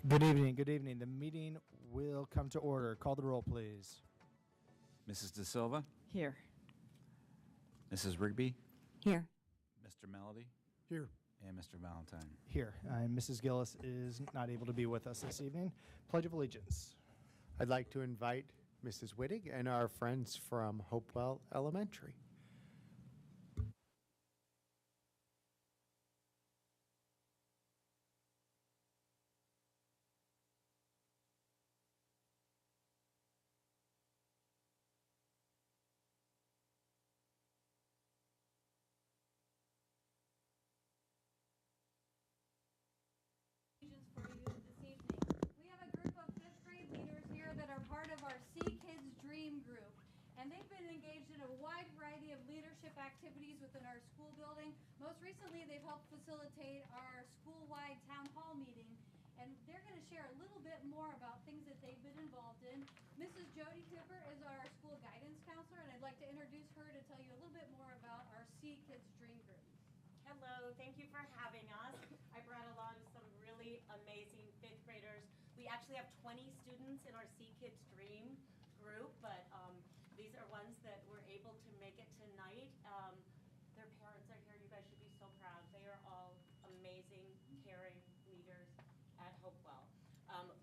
Good evening. Good evening. The meeting will come to order. Call the roll, please. Mrs. De Silva? Here. Mrs. Rigby? Here. Mr. Melody? Here. And Mr. Valentine? Here. And Mrs. Gillis is not able to be with us this evening. Pledge of Allegiance. I'd like to invite Mrs. Wittig and our friends from Hopewell Elementary. For you this evening. We have a group of 5th grade leaders here that are part of our See Kids Dream group, and they've been engaged in a wide variety of leadership activities within our school building. Most recently, they've helped facilitate our school-wide town hall meeting, and they're going to share a little bit more about things that they've been involved in. Mrs. Jody Cooper is our school guidance counselor, and I'd like to introduce her to tell you a little bit more about our See Kids Dream group. Hello, thank you for having us. I brought along some really amazing 5th graders. We actually have 20 students in our See Kids Dream group, but these are ones that were able to make it tonight. Their parents are here. You guys should be so proud. They are all amazing, caring leaders at Hopewell.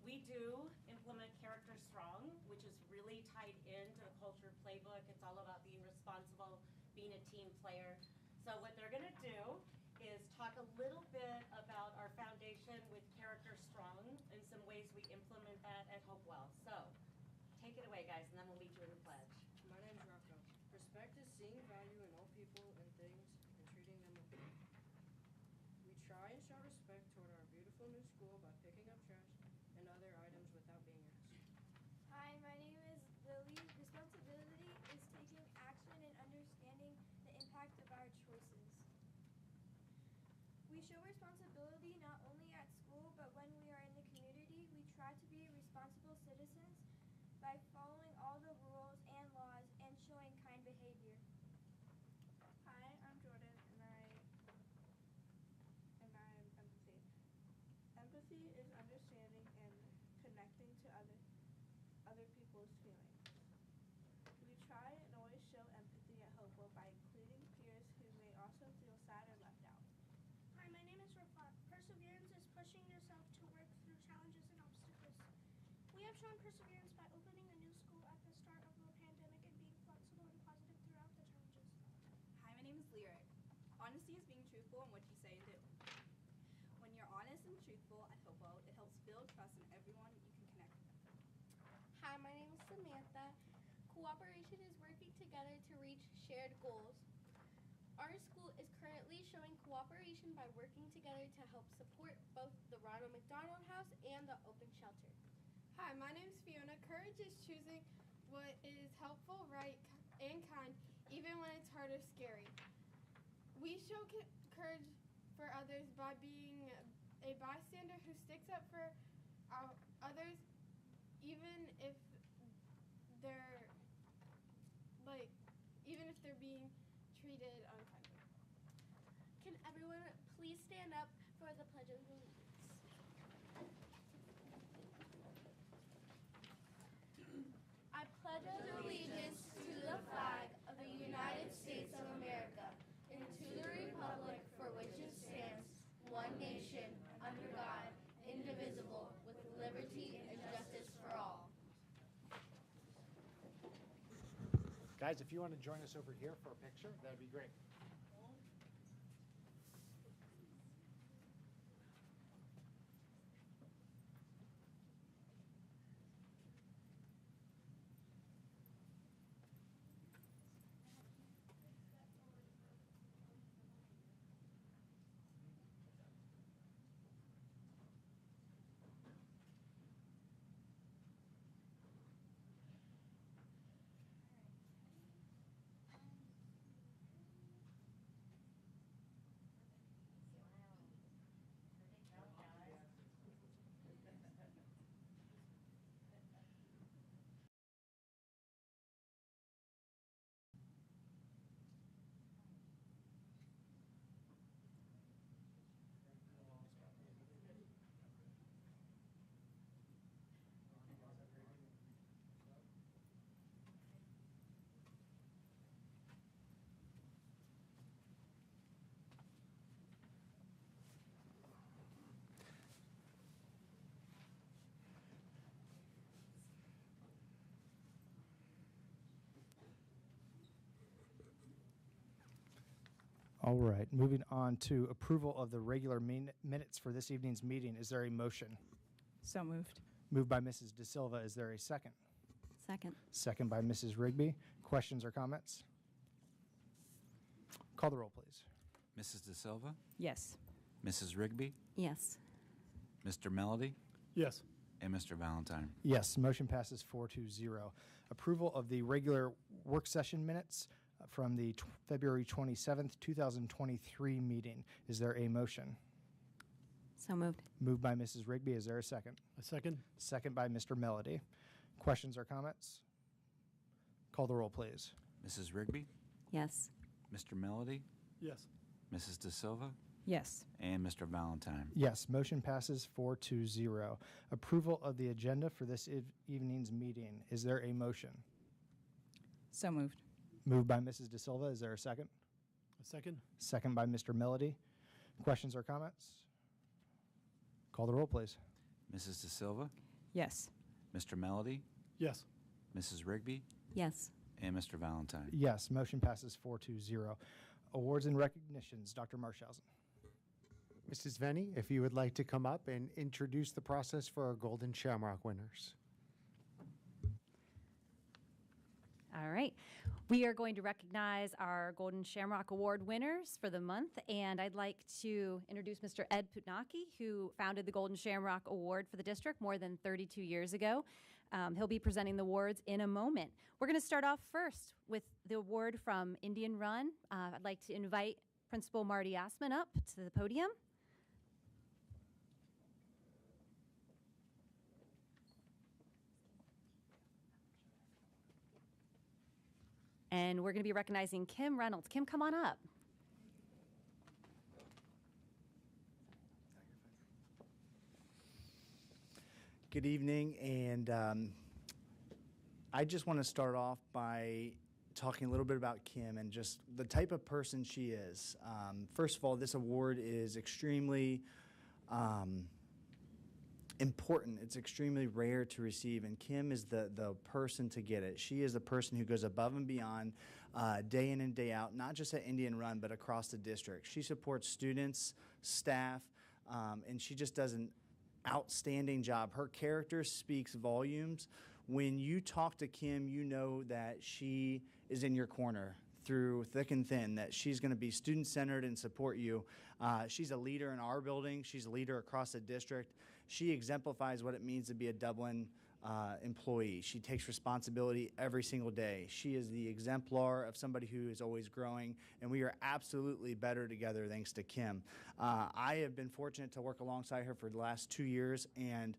We do implement Character Strong, which is really tied into the culture playbook. It's all about being responsible, being a team player. So what they're going to do is talk a little bit about our foundation with Character Strong and some ways we implement that at Hopewell. So take it away, guys, and then we'll lead you in the pledge. My name's Rocco. Respect is seeing value in all people and things and treating them with care. We try and show respect toward our beautiful new school by picking up trash and other items without being asked. Hi, my name is Lily. Responsibility is taking action and understanding the impact of our choices. We show responsibility not only at school, but when we are in the community. We try to be responsible citizens by following all the rules and laws and showing kind behavior. Hi, I'm Jordan, and I'm empathy. Empathy is understanding and connecting to other people's feelings. We try and always show empathy at Hopewell by including peers who may also feel sad or left out. Hi, my name is Rafat. Perseverance is pushing yourself to work through challenges and obstacles. We have shown perseverance by opening a new school at the start of the pandemic and being flexible and positive throughout the challenges. Hi, my name is Lyric. Honesty is being truthful in what you say and do. When you're honest and truthful at Hopewell, it helps build trust in everyone you can connect with. Hi, my name is Samantha. Cooperation is working together to reach shared goals. Our school is currently showing cooperation by working together to help support both the Ronald McDonald House and the Open Shelter. Hi, my name is Fiona. Courage is choosing what is helpful, right, and kind, even when it's hard or scary. We show courage for others by being a bystander who sticks up for others, even if they're being treated unkindly. Can everyone please stand up for the Pledge of Allegiance? I pledge allegiance to the flag of the United States of America and to the republic for which it stands, one nation, under God, indivisible, with liberty and justice for all. Guys, if you want to join us over here for a picture, that'd be great. All right, moving on to approval of the regular minutes for this evening's meeting. Is there a motion? So moved. Moved by Mrs. De Silva. Is there a second? Second. Second by Mrs. Rigby. Questions or comments? Call the roll, please. Mrs. De Silva, Yes. Mrs. Rigby, Yes. Mr. Melody, Yes. and Mr. Valentine. Yes, motion passes 4-0. Approval of the regular work session minutes from the February 27th, 2023 meeting. Is there a motion? So moved. Moved by Mrs. Rigby. Is there a second? A second? Second by Mr. Melody. Questions or comments? Call the roll, please. Mrs. Rigby, Yes. Mr. Melody, Yes. Mrs. De Silva, Yes. and Mr. Valentine. Yes, motion passes 4-0. Approval of the agenda for this evening's meeting. Is there a motion? So moved. Moved by Mrs. De Silva. Is there a second? A second? Second by Mr. Melody. Questions or comments? Call the roll, please. Mrs. De Silva, Yes. Mr. Melody, Yes. Mrs. Rigby, Yes. and Mr. Valentine. Yes, motion passes 4-0. Awards and recognitions. Dr. Marshausen. Mrs. Venny, if you would like to come up and introduce the process for our Golden Shamrock winners. All right. We are going to recognize our Golden Shamrock Award winners for the month, and I'd like to introduce Mr. Ed Putnaki, who founded the Golden Shamrock Award for the district more than 32 years ago. He'll be presenting the awards in a moment. We're going to start off first with the award from Indian Run. I'd like to invite Principal Marty Assman up to the podium. And we're going to be recognizing Kim Reynolds. Kim, come on up. Good evening, and I just want to start off by talking a little bit about Kim and just the type of person she is. First of all, this award is extremely important. It's extremely rare to receive, and Kim is the person to get it. She is the person who goes above and beyond day in and day out, not just at Indian Run, but across the district. She supports students, staff, and she just does an outstanding job. Her character speaks volumes. When you talk to Kim, you know that she is in your corner through thick and thin, that she's going to be student-centered and support you. She's a leader in our building. She's a leader across the district. She exemplifies what it means to be a Dublin employee. She takes responsibility every single day. She is the exemplar of somebody who is always growing, and we are absolutely better together thanks to Kim. I have been fortunate to work alongside her for the last 2 years, and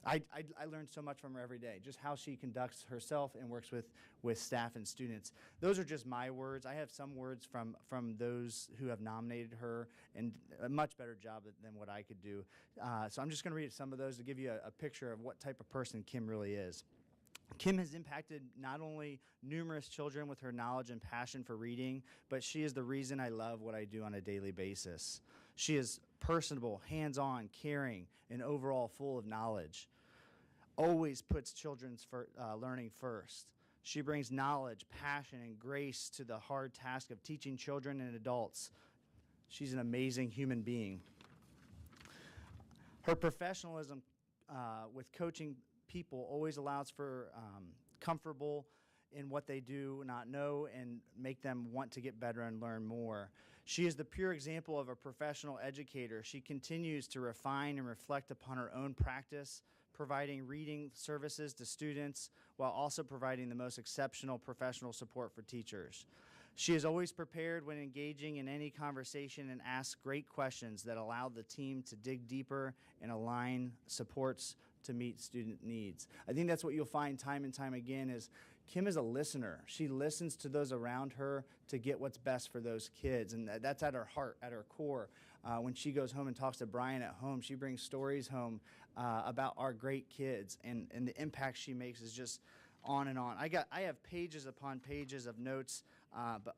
I learned so much from her every day, just how she conducts herself and works with staff and students. Those are just my words. I have some words from those who have nominated her, and a much better job than what I could do. So I'm just going to read some of those to give you a picture of what type of person Kim really is. Kim has impacted not only numerous children with her knowledge and passion for reading, but she is the reason I love what I do on a daily basis. She is personable, hands-on, caring, and overall full of knowledge. Always puts children's learning first. She brings knowledge, passion, and grace to the hard task of teaching children and adults. She's an amazing human being. Her professionalism with coaching people always allows for comfortable in what they do not know and make them want to get better and learn more. She is the pure example of a professional educator. She continues to refine and reflect upon her own practice, providing reading services to students while also providing the most exceptional professional support for teachers. She is always prepared when engaging in any conversation and asks great questions that allow the team to dig deeper and align supports to meet student needs. I think that's what you'll find time and time again is Kim is a listener. She listens to those around her to get what's best for those kids, and that's at her heart, at her core. When she goes home and talks to Brian at home, she brings stories home about our great kids, and the impact she makes is just on and on. I have pages upon pages of notes, but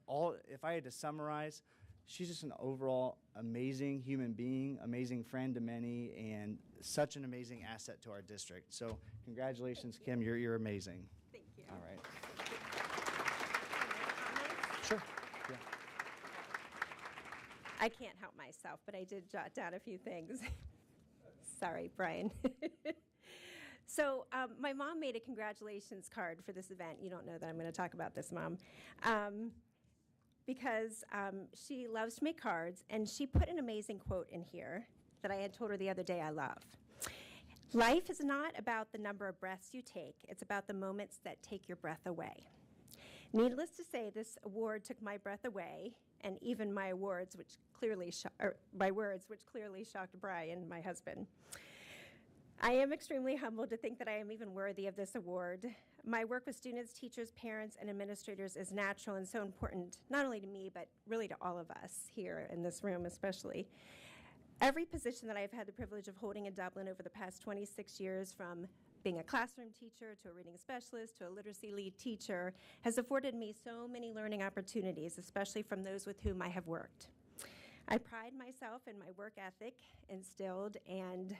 if I had to summarize, she's just an overall amazing human being, amazing friend to many, and such an amazing asset to our district. So congratulations, Kim. You're amazing. Thank you. All right. Sure. Yeah. I can't help myself, but I did jot down a few things. Sorry, Brian. So my mom made a congratulations card for this event. You don't know that I'm going to talk about this, Mom. Because she loves to make cards, and she put an amazing quote in here that I had told her the other day I love. Life is not about the number of breaths you take. It's about the moments that take your breath away. Needless to say, this award took my breath away, and even my words, which clearly shocked Brian, my husband. I am extremely humbled to think that I am even worthy of this award. My work with students, teachers, parents, and administrators is natural and so important, not only to me, but really to all of us here in this room especially. Every position that I've had the privilege of holding in Dublin over the past 26 years, from being a classroom teacher to a reading specialist to a literacy lead teacher, has afforded me so many learning opportunities, especially from those with whom I have worked. I pride myself in my work ethic, instilled and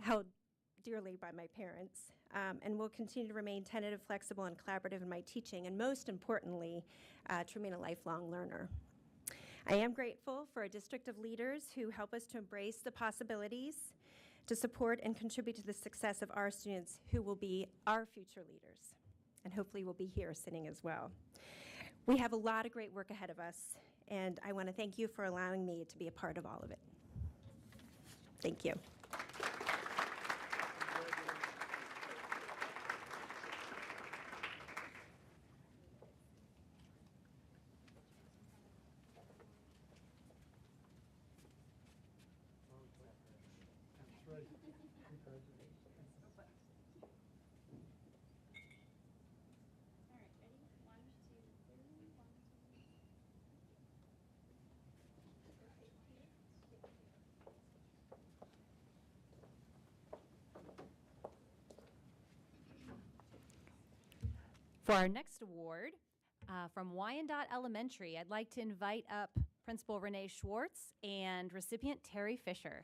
held dearly by my parents, and will continue to remain tentative, flexible, and collaborative in my teaching, and most importantly, to remain a lifelong learner. I am grateful for a district of leaders who help us to embrace the possibilities, to support and contribute to the success of our students who will be our future leaders, and hopefully will be here sitting as well. We have a lot of great work ahead of us, and I want to thank you for allowing me to be a part of all of it. Thank you. For our next award, from Wyandotte Elementary, I'd like to invite up Principal Renee Schwartz and recipient Terry Fisher.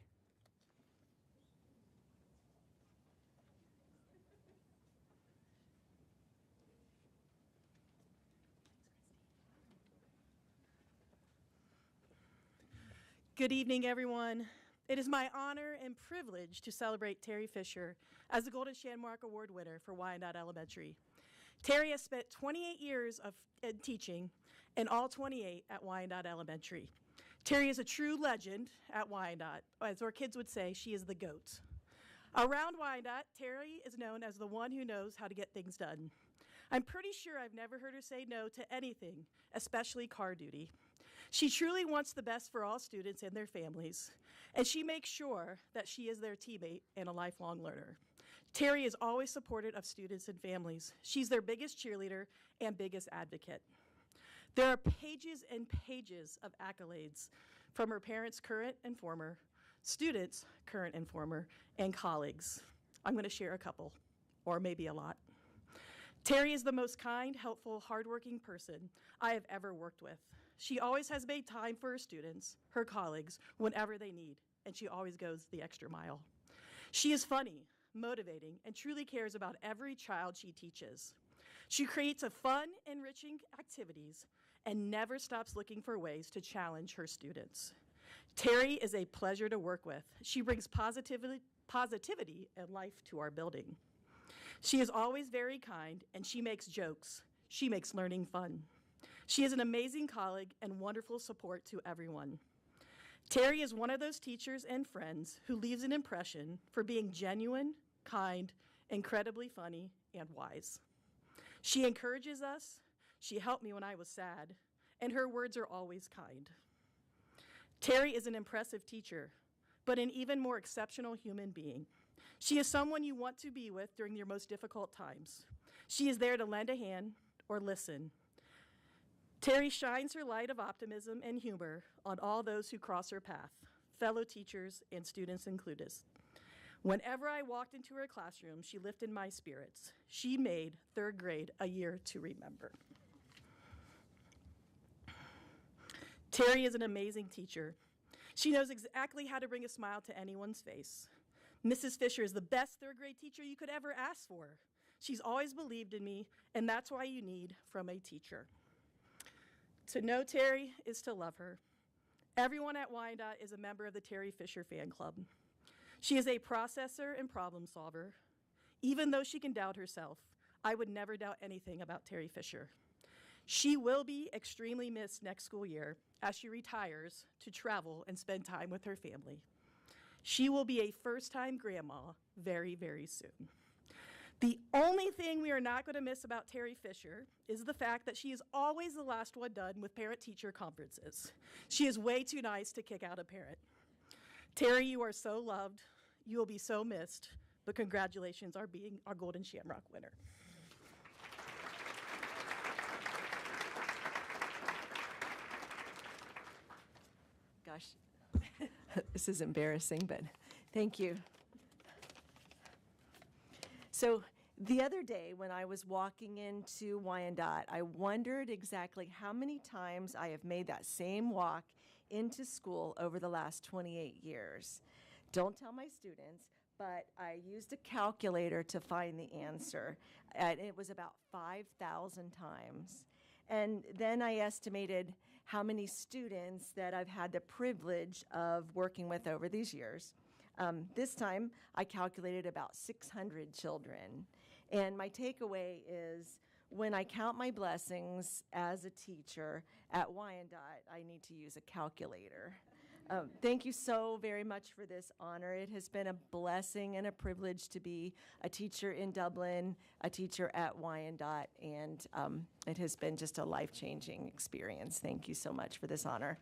Good evening, everyone. It is my honor and privilege to celebrate Terry Fisher as the Golden Shamrock Award winner for Wyandotte Elementary. Terry has spent 28 years of teaching, and all 28 at Wyandotte Elementary. Terry is a true legend at Wyandotte. As our kids would say, she is the GOAT. Around Wyandotte, Terry is known as the one who knows how to get things done. I'm pretty sure I've never heard her say no to anything, especially car duty. She truly wants the best for all students and their families, and she makes sure that she is their teammate and a lifelong learner. Terry is always supportive of students and families. She's their biggest cheerleader and biggest advocate. There are pages and pages of accolades from her parents, current and former, students, current and former, and colleagues. I'm going to share a couple, or maybe a lot. Terry is the most kind, helpful, hardworking person I have ever worked with. She always has made time for her students, her colleagues, whenever they need, and she always goes the extra mile. She is funny, motivating, and truly cares about every child she teaches. She creates a fun, enriching activities and never stops looking for ways to challenge her students. Terry is a pleasure to work with. She brings positivity and life to our building. She is always very kind, and she makes jokes. She makes learning fun. She is an amazing colleague and wonderful support to everyone. Terry is one of those teachers and friends who leaves an impression for being genuine, kind, incredibly funny, and wise. She encourages us. She helped me when I was sad, and her words are always kind. Terry is an impressive teacher, but an even more exceptional human being. She is someone you want to be with during your most difficult times. She is there to lend a hand or listen. Terry shines her light of optimism and humor on all those who cross her path, fellow teachers and students included. Whenever I walked into her classroom, she lifted my spirits. She made third grade a year to remember. Terry is an amazing teacher. She knows exactly how to bring a smile to anyone's face. Mrs. Fisher is the best third grade teacher you could ever ask for. She's always believed in me, and that's why you need from a teacher. To know Terry is to love her. Everyone at Wyandotte is a member of the Terry Fisher Fan Club. She is a processor and problem solver. Even though she can doubt herself, I would never doubt anything about Terry Fisher. She will be extremely missed next school year as she retires to travel and spend time with her family. She will be a first-time grandma very, very soon. The only thing we are not going to miss about Terry Fisher is the fact that she is always the last one done with parent-teacher conferences. She is way too nice to kick out a parent. Terry, you are so loved. You will be so missed, but congratulations on being our Golden Shamrock winner. Gosh, this is embarrassing, but thank you. So the other day when I was walking into Wyandotte, I wondered exactly how many times I have made that same walk into school over the last 28 years. Don't tell my students, but I used a calculator to find the answer, and it was about 5,000 times. And then I estimated how many students that I've had the privilege of working with over these years. This time, I calculated about 600 children. And my takeaway is, when I count my blessings as a teacher at Wyandotte, I need to use a calculator. Thank you so very much for this honor. It has been a blessing and a privilege to be a teacher in Dublin, a teacher at Wyandotte, and it has been just a life-changing experience. Thank you so much for this honor.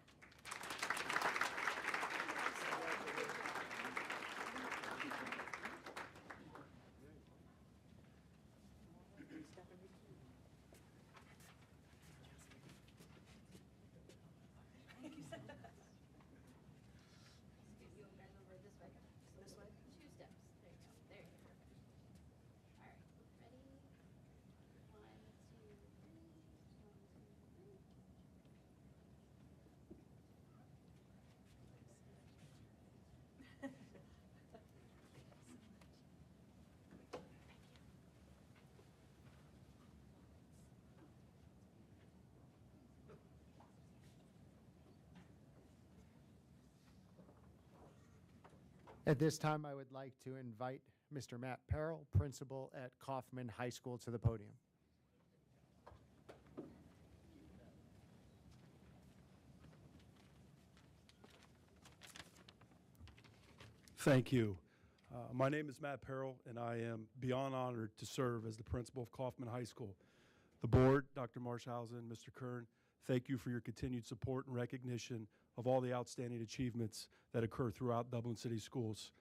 At this time, I would like to invite Mr. Matt Perrell, principal at Kaufman High School, to the podium. Thank you. My name is Matt Perrell, and I am beyond honored to serve as the principal of Kaufman High School. The board, Dr. Marshausen, Mr. Kern, thank you for your continued support and recognition of all the outstanding achievements that occur throughout Dublin City Schools.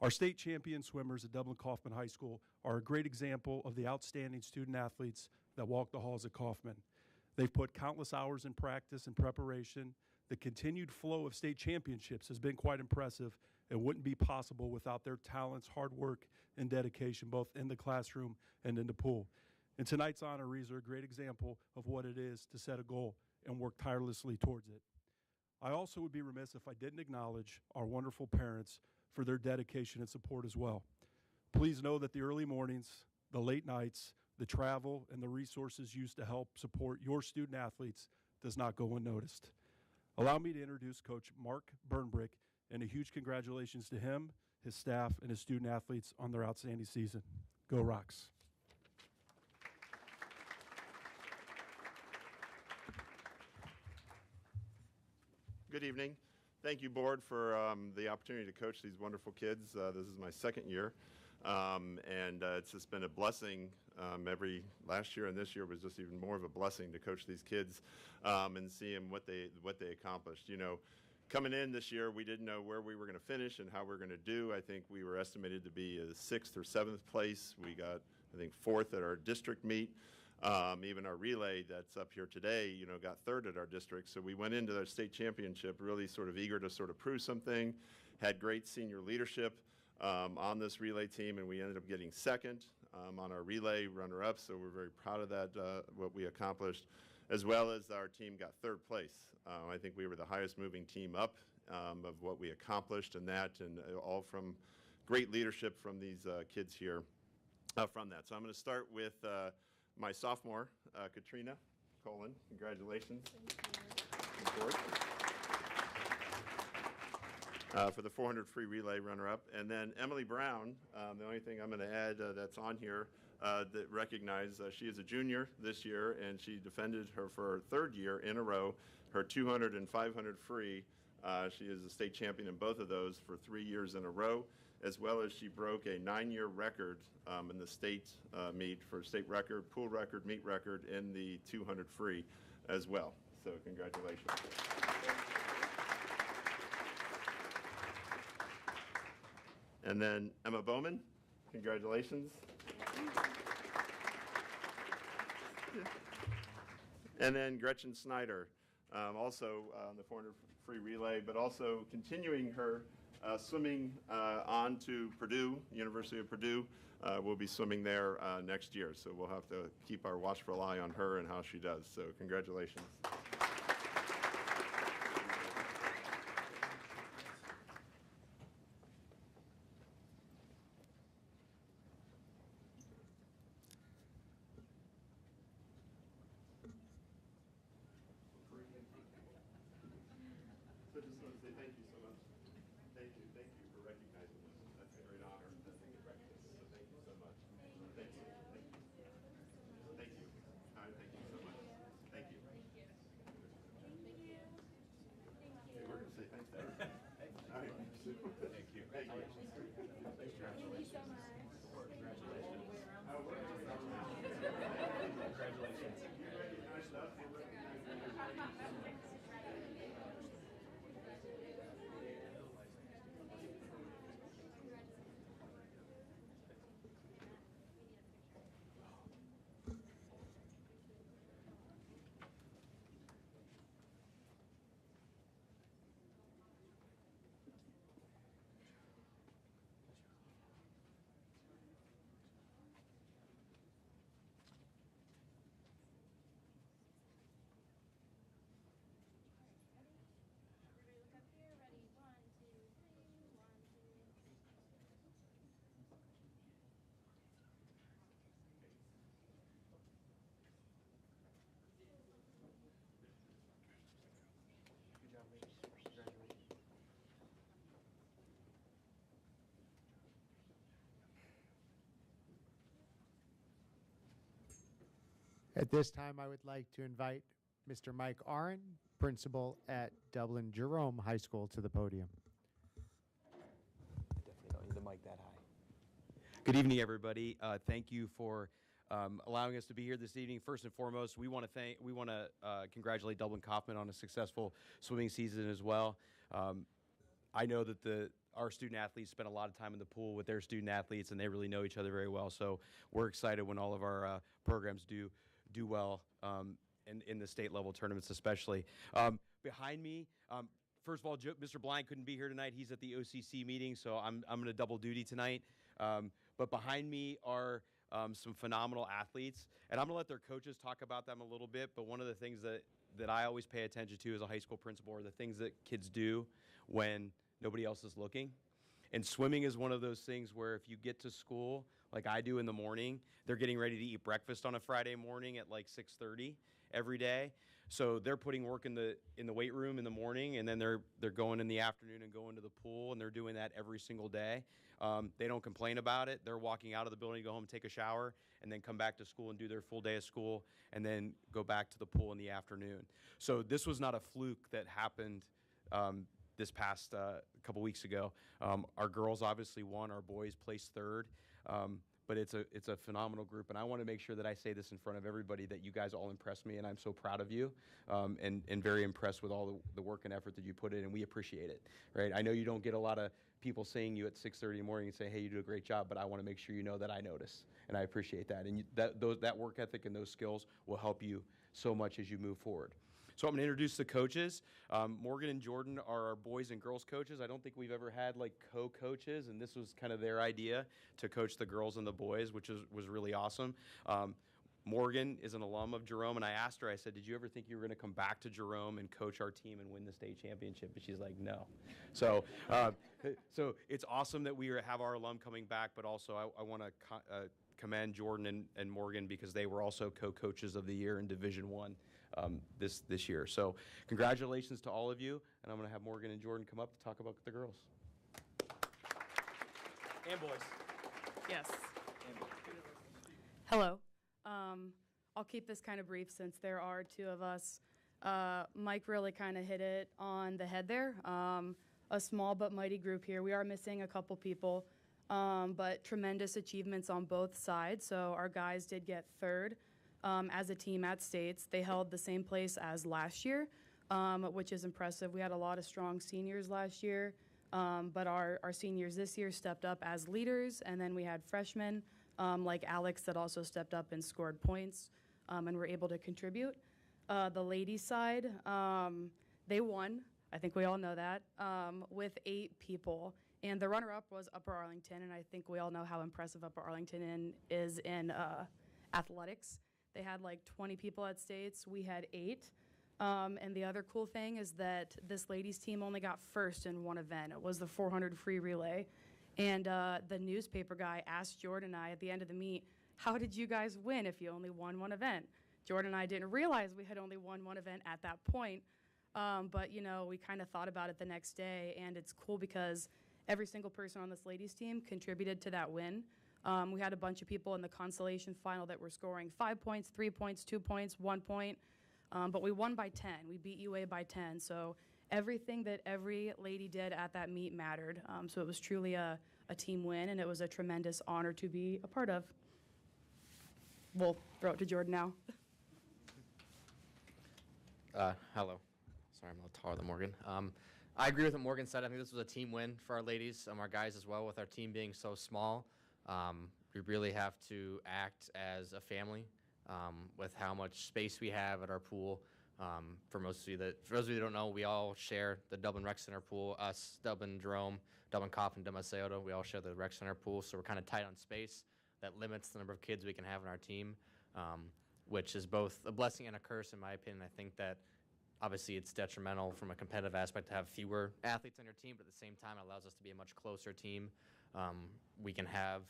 Our state champion swimmers at Dublin Kaufman High School are a great example of the outstanding student athletes that walk the halls at Kaufman. They've put countless hours in practice and preparation. The continued flow of state championships has been quite impressive and wouldn't be possible without their talents, hard work, and dedication, both in the classroom and in the pool. And tonight's honorees are a great example of what it is to set a goal and work tirelessly towards it. I also would be remiss if I didn't acknowledge our wonderful parents for their dedication and support as well. Please know that the early mornings, the late nights, the travel, and the resources used to help support your student athletes does not go unnoticed. Allow me to introduce Coach Mark Burnbrick, and a huge congratulations to him, his staff, and his student athletes on their outstanding season. Go Rocks. Good evening. Thank you, board, for the opportunity to coach these wonderful kids. This is my second year, and it's just been a blessing. Last year and this year was just even more of a blessing to coach these kids and see them what they accomplished. You know, coming in this year, we didn't know where we were going to finish and how we were going to do. I think we were estimated to be a 6th or 7th place. We got, I think, 4th at our district meet. Even our relay that's up here today, you know, got 3rd at our district. So we went into the state championship really sort of eager to sort of prove something, had great senior leadership on this relay team, and we ended up getting 2nd on our relay runner-up. So we're very proud of that, what we accomplished, as well as our team got 3rd place. I think we were the highest moving team up of what we accomplished and all from great leadership from these kids here from that. So I'm going to start with my sophomore, Katrina. Colin. Congratulations. Report. For the 400 free relay runner-up. And then Emily Brown, the only thing I'm going to add that's on here that recognize, she is a junior this year, and she defended her for her third year in a row, her 200 and 500 free. She is a state champion in both of those for 3 years in a row, as well as she broke a 9-year record in the state meet for state record, pool record, meet record in the 200 free as well. So congratulations. And then Emma Bowman, congratulations. And then Gretchen Snyder, also on the 400 free relay, but also continuing her swimming on to Purdue, University of Purdue. We'll be swimming there next year, so we'll have to keep our watchful eye on her and how she does. So congratulations. So just want to say thank you so much. Thank you for recognizing us. That's a great honor. That's a good recognition. So thank you so much. Thank you. Thank you. Thank you. All right, thank you so much. Thank you. Hey, we're going to say thanks to everybody. All right. Thank you. Thank you. Thank you so much. Congratulations. Congratulations. You recognized us. You recognized us. At this time, I would like to invite Mr. Mike Aron, principal at Dublin Jerome High School, to the podium. Definitely don't need the mic that high. Good evening, everybody. Thank you for allowing us to be here this evening. First and foremost, we want to congratulate Dublin Kaufman on a successful swimming season as well. I know that our student athletes spend a lot of time in the pool with their student athletes, and they really know each other very well. So we're excited when all of our programs do well in the state level tournaments, especially. Behind me, first of all, Mr. Blind couldn't be here tonight. He's at the OCC meeting, so I'm going to double duty tonight. But behind me are some phenomenal athletes, and I'm going to let their coaches talk about them a little bit. But one of the things that I always pay attention to as a high school principal are the things that kids do when nobody else is looking. And swimming is one of those things where if you get to school, like I do in the morning, they're getting ready to eat breakfast on a Friday morning at like 6:30 every day. So they're putting work in the weight room in the morning, and then they're going in the afternoon and going to the pool, and they're doing that every single day. They don't complain about it. They're walking out of the building, go home, take a shower, and then come back to school and do their full day of school, and then go back to the pool in the afternoon. So this was not a fluke that happened this past couple weeks ago. Our girls obviously won. Our boys placed third. But it's a phenomenal group, and I want to make sure that I say this in front of everybody, that you guys all impressed me, and I'm so proud of you, and very impressed with all the work and effort that you put in, and we appreciate it, right? I know you don't get a lot of people seeing you at 6:30 in the morning and say, hey, you do a great job, but I want to make sure you know that I notice, and I appreciate that, and that work ethic and those skills will help you so much as you move forward. So I'm going to introduce the coaches. Morgan and Jordan are our boys and girls coaches. I don't think we've ever had like co-coaches, and this was kind of their idea to coach the girls and the boys, which was really awesome. Morgan is an alum of Jerome, and I asked her, I said, did you ever think you were going to come back to Jerome and coach our team and win the state championship? And she's like, no. So so it's awesome that we have our alum coming back, but also I want to commend Jordan and Morgan because they were also co-coaches of the year in Division One this year. So congratulations to all of you, and I'm going to have Morgan and Jordan come up to talk about the girls. And boys. Yes. Hello. I'll keep this kind of brief since there are two of us. Mike really kind of hit it on the head there. A small but mighty group here. We are missing a couple people, but tremendous achievements on both sides. So our guys did get third as a team at states. They held the same place as last year, which is impressive. We had a lot of strong seniors last year, but our seniors this year stepped up as leaders, and then we had freshmen like Alex that also stepped up and scored points and were able to contribute. The ladies' side, they won. I think we all know that, with 8 people. And the runner-up was Upper Arlington, and I think we all know how impressive Upper Arlington is in athletics. They had like 20 people at states. We had 8. And the other cool thing is that this ladies' team only got first in one event. It was the 400 free relay. And the newspaper guy asked Jordan and I at the end of the meet, how did you guys win if you only won one event? Jordan and I didn't realize we had only won one event at that point. But, you know, we kind of thought about it the next day, and it's cool because every single person on this ladies' team contributed to that win. We had a bunch of people in the consolation final that were scoring 5 points, 3 points, 2 points, 1 point. But we won by 10. We beat UA by 10. So everything that every lady did at that meet mattered. So it was truly a team win, and it was a tremendous honor to be a part of. We'll throw it to Jordan now. Hello. Sorry, I'm a little taller than Morgan. I agree with what Morgan said. I think this was a team win for our ladies, our guys as well, with our team being so small. We really have to act as a family with how much space we have at our pool. For those of you that don't know, we all share the Dublin Rec Center pool. Us, Dublin Jerome, Dublin Coffin, Damaseoto, we all share the Rec Center pool, so we're kind of tight on space. That limits the number of kids we can have on our team, which is both a blessing and a curse in my opinion. I think that obviously it's detrimental from a competitive aspect to have fewer athletes on your team, but at the same time it allows us to be a much closer team. We can have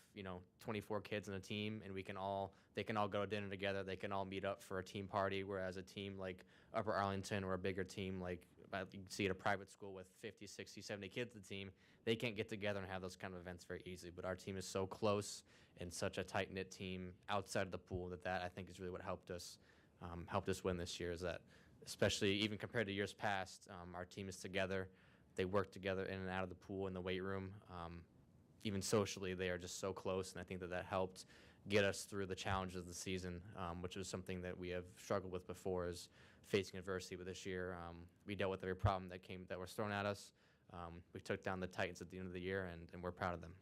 24 kids in a team, and they can all go to dinner together. They can all meet up for a team party, whereas a team like Upper Arlington or a bigger team like you can see at a private school with 50, 60, 70 kids on the team, they can't get together and have those kind of events very easily. But our team is so close and such a tight-knit team outside of the pool that I think is really what helped us win this year, is that especially even compared to years past, our team is together. They work together in and out of the pool, in the weight room. Even socially, they are just so close, and I think that helped get us through the challenges of the season, which was something that we have struggled with before, is facing adversity. But this year, we dealt with every problem that was thrown at us. We took down the Titans at the end of the year, and we're proud of them.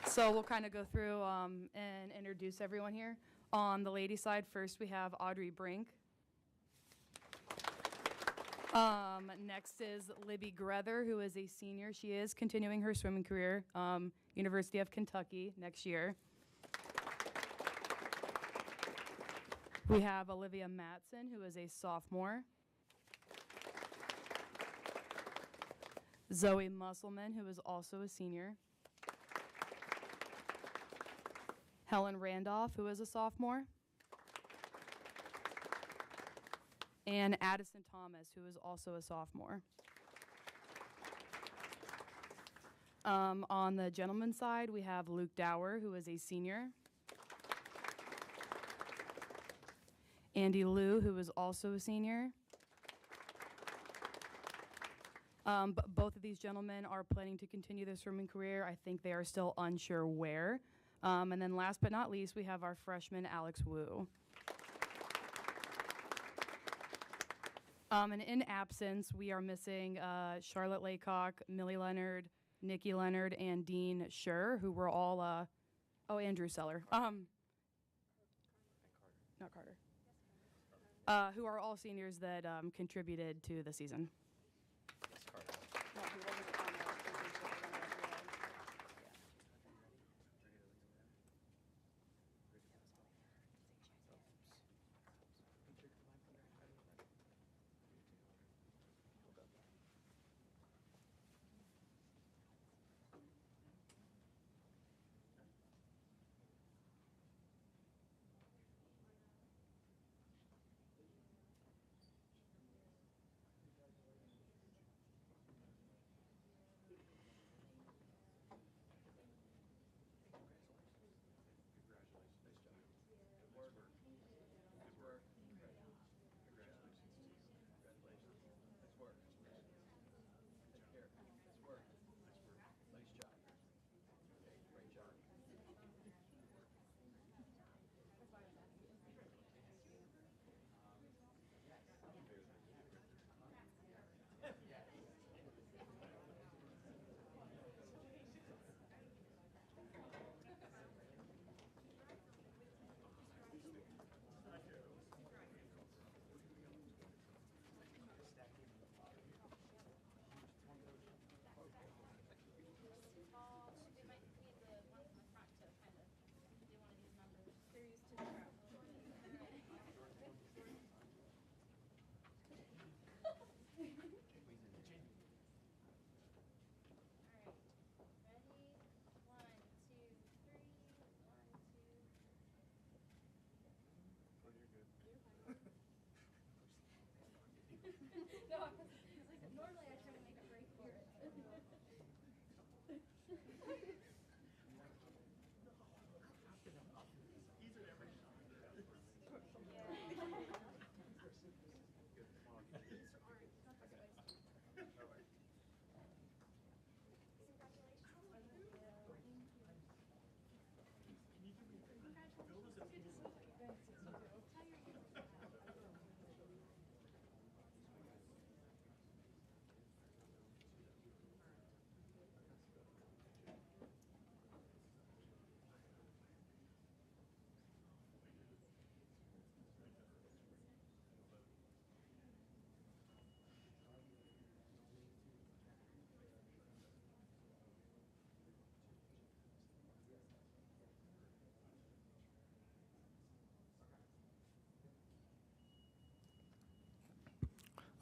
So we'll kind of go through and introduce everyone here. On the ladies' side, first we have Audrey Brink. Next is Libby Grether, who is a senior. She is continuing her swimming career, University of Kentucky next year. We have Olivia Matson, who is a sophomore. Zoe Musselman, who is also a senior. Helen Randolph, who is a sophomore. And Addison Thomas, who is also a sophomore. On the gentleman's side, we have Luke Dower, who is a senior. Andy Liu, who is also a senior. But both of these gentlemen are planning to continue their swimming career. I think they are still unsure where. And then last but not least, we have our freshman, Alex Wu. And in absence, we are missing Charlotte Laycock, Millie Leonard, Nikki Leonard, and Dean Scher, who were all, Andrew Seller. Not Carter. Who are all seniors that contributed to the season.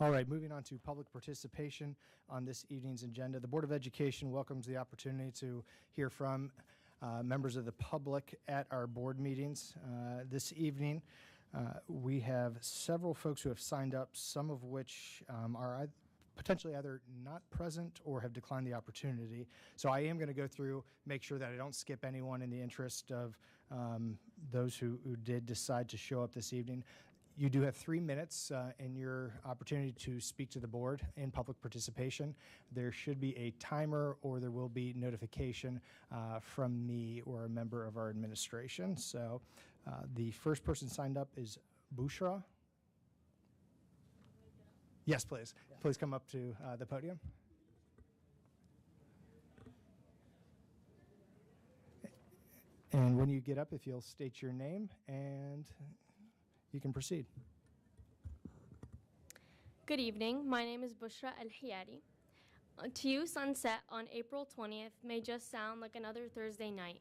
All right, moving on to public participation on this evening's agenda. The Board of Education welcomes the opportunity to hear from members of the public at our board meetings. This evening, we have several folks who have signed up, some of which are potentially either not present or have declined the opportunity. So I am going to go through, make sure that I don't skip anyone in the interest of those who did decide to show up this evening. You do have 3 minutes in your opportunity to speak to the board in public participation. There should be a timer or there will be notification from me or a member of our administration. So the first person signed up is Bushra. Yes, please. Please come up to the podium. And when you get up, if you'll state your name and you can proceed. Good evening. My name is Bushra El-Hiyari. To you, sunset on April 20th may just sound like another Thursday night,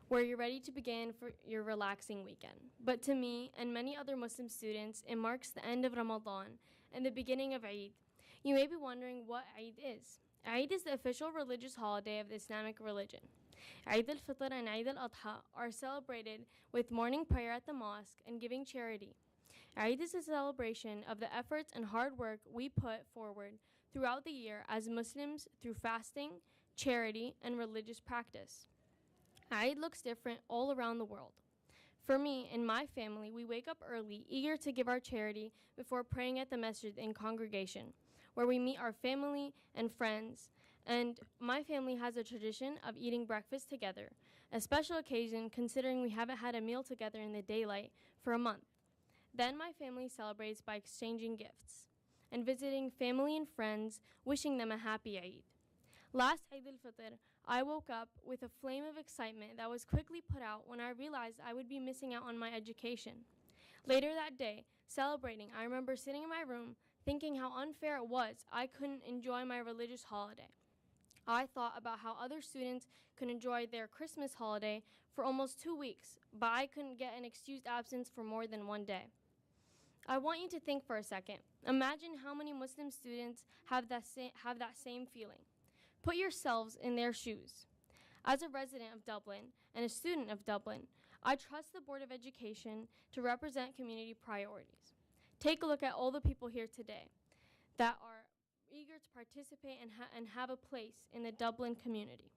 where you're ready to begin for your relaxing weekend. But to me and many other Muslim students, it marks the end of Ramadan and the beginning of Eid. You may be wondering what Eid is. Eid is the official religious holiday of the Islamic religion. Eid al-Fitr and Eid al-Adha are celebrated with morning prayer at the mosque and giving charity. Eid is a celebration of the efforts and hard work we put forward throughout the year as Muslims through fasting, charity, and religious practice. Eid looks different all around the world. For me and my family, we wake up early, eager to give our charity before praying at the masjid in congregation, where we meet our family and friends. And my family has a tradition of eating breakfast together, a special occasion considering we haven't had a meal together in the daylight for a month. Then my family celebrates by exchanging gifts and visiting family and friends, wishing them a happy Eid. Last Eid al-Fitr, I woke up with a flame of excitement that was quickly put out when I realized I would be missing out on my education. Later that day, celebrating, I remember sitting in my room thinking how unfair it was I couldn't enjoy my religious holiday. I thought about how other students could enjoy their Christmas holiday for almost 2 weeks, but I couldn't get an excused absence for more than 1 day. I want you to think for a second. Imagine how many Muslim students have that same feeling. Put yourselves in their shoes. As a resident of Dublin and a student of Dublin, I trust the Board of Education to represent community priorities. Take a look at all the people here today that are eager to participate and have a place in the Dublin community.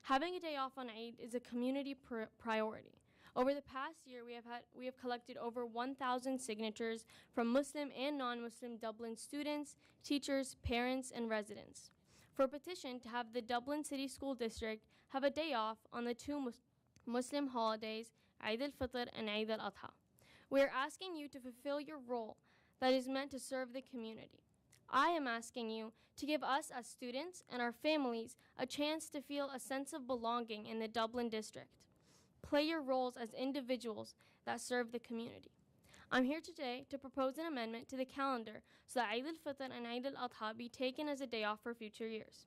Having a day off on Eid is a community priority. Over the past year, we have collected over 1,000 signatures from Muslim and non-Muslim Dublin students, teachers, parents, and residents for a petition to have the Dublin City School District have a day off on the two Muslim holidays, Eid al-Fitr and Eid al-Adha. We are asking you to fulfill your role that is meant to serve the community. I am asking you to give us as students and our families a chance to feel a sense of belonging in the Dublin district. Play your roles as individuals that serve the community. I'm here today to propose an amendment to the calendar so that Eid al-Fitr and Eid al-Adha be taken as a day off for future years.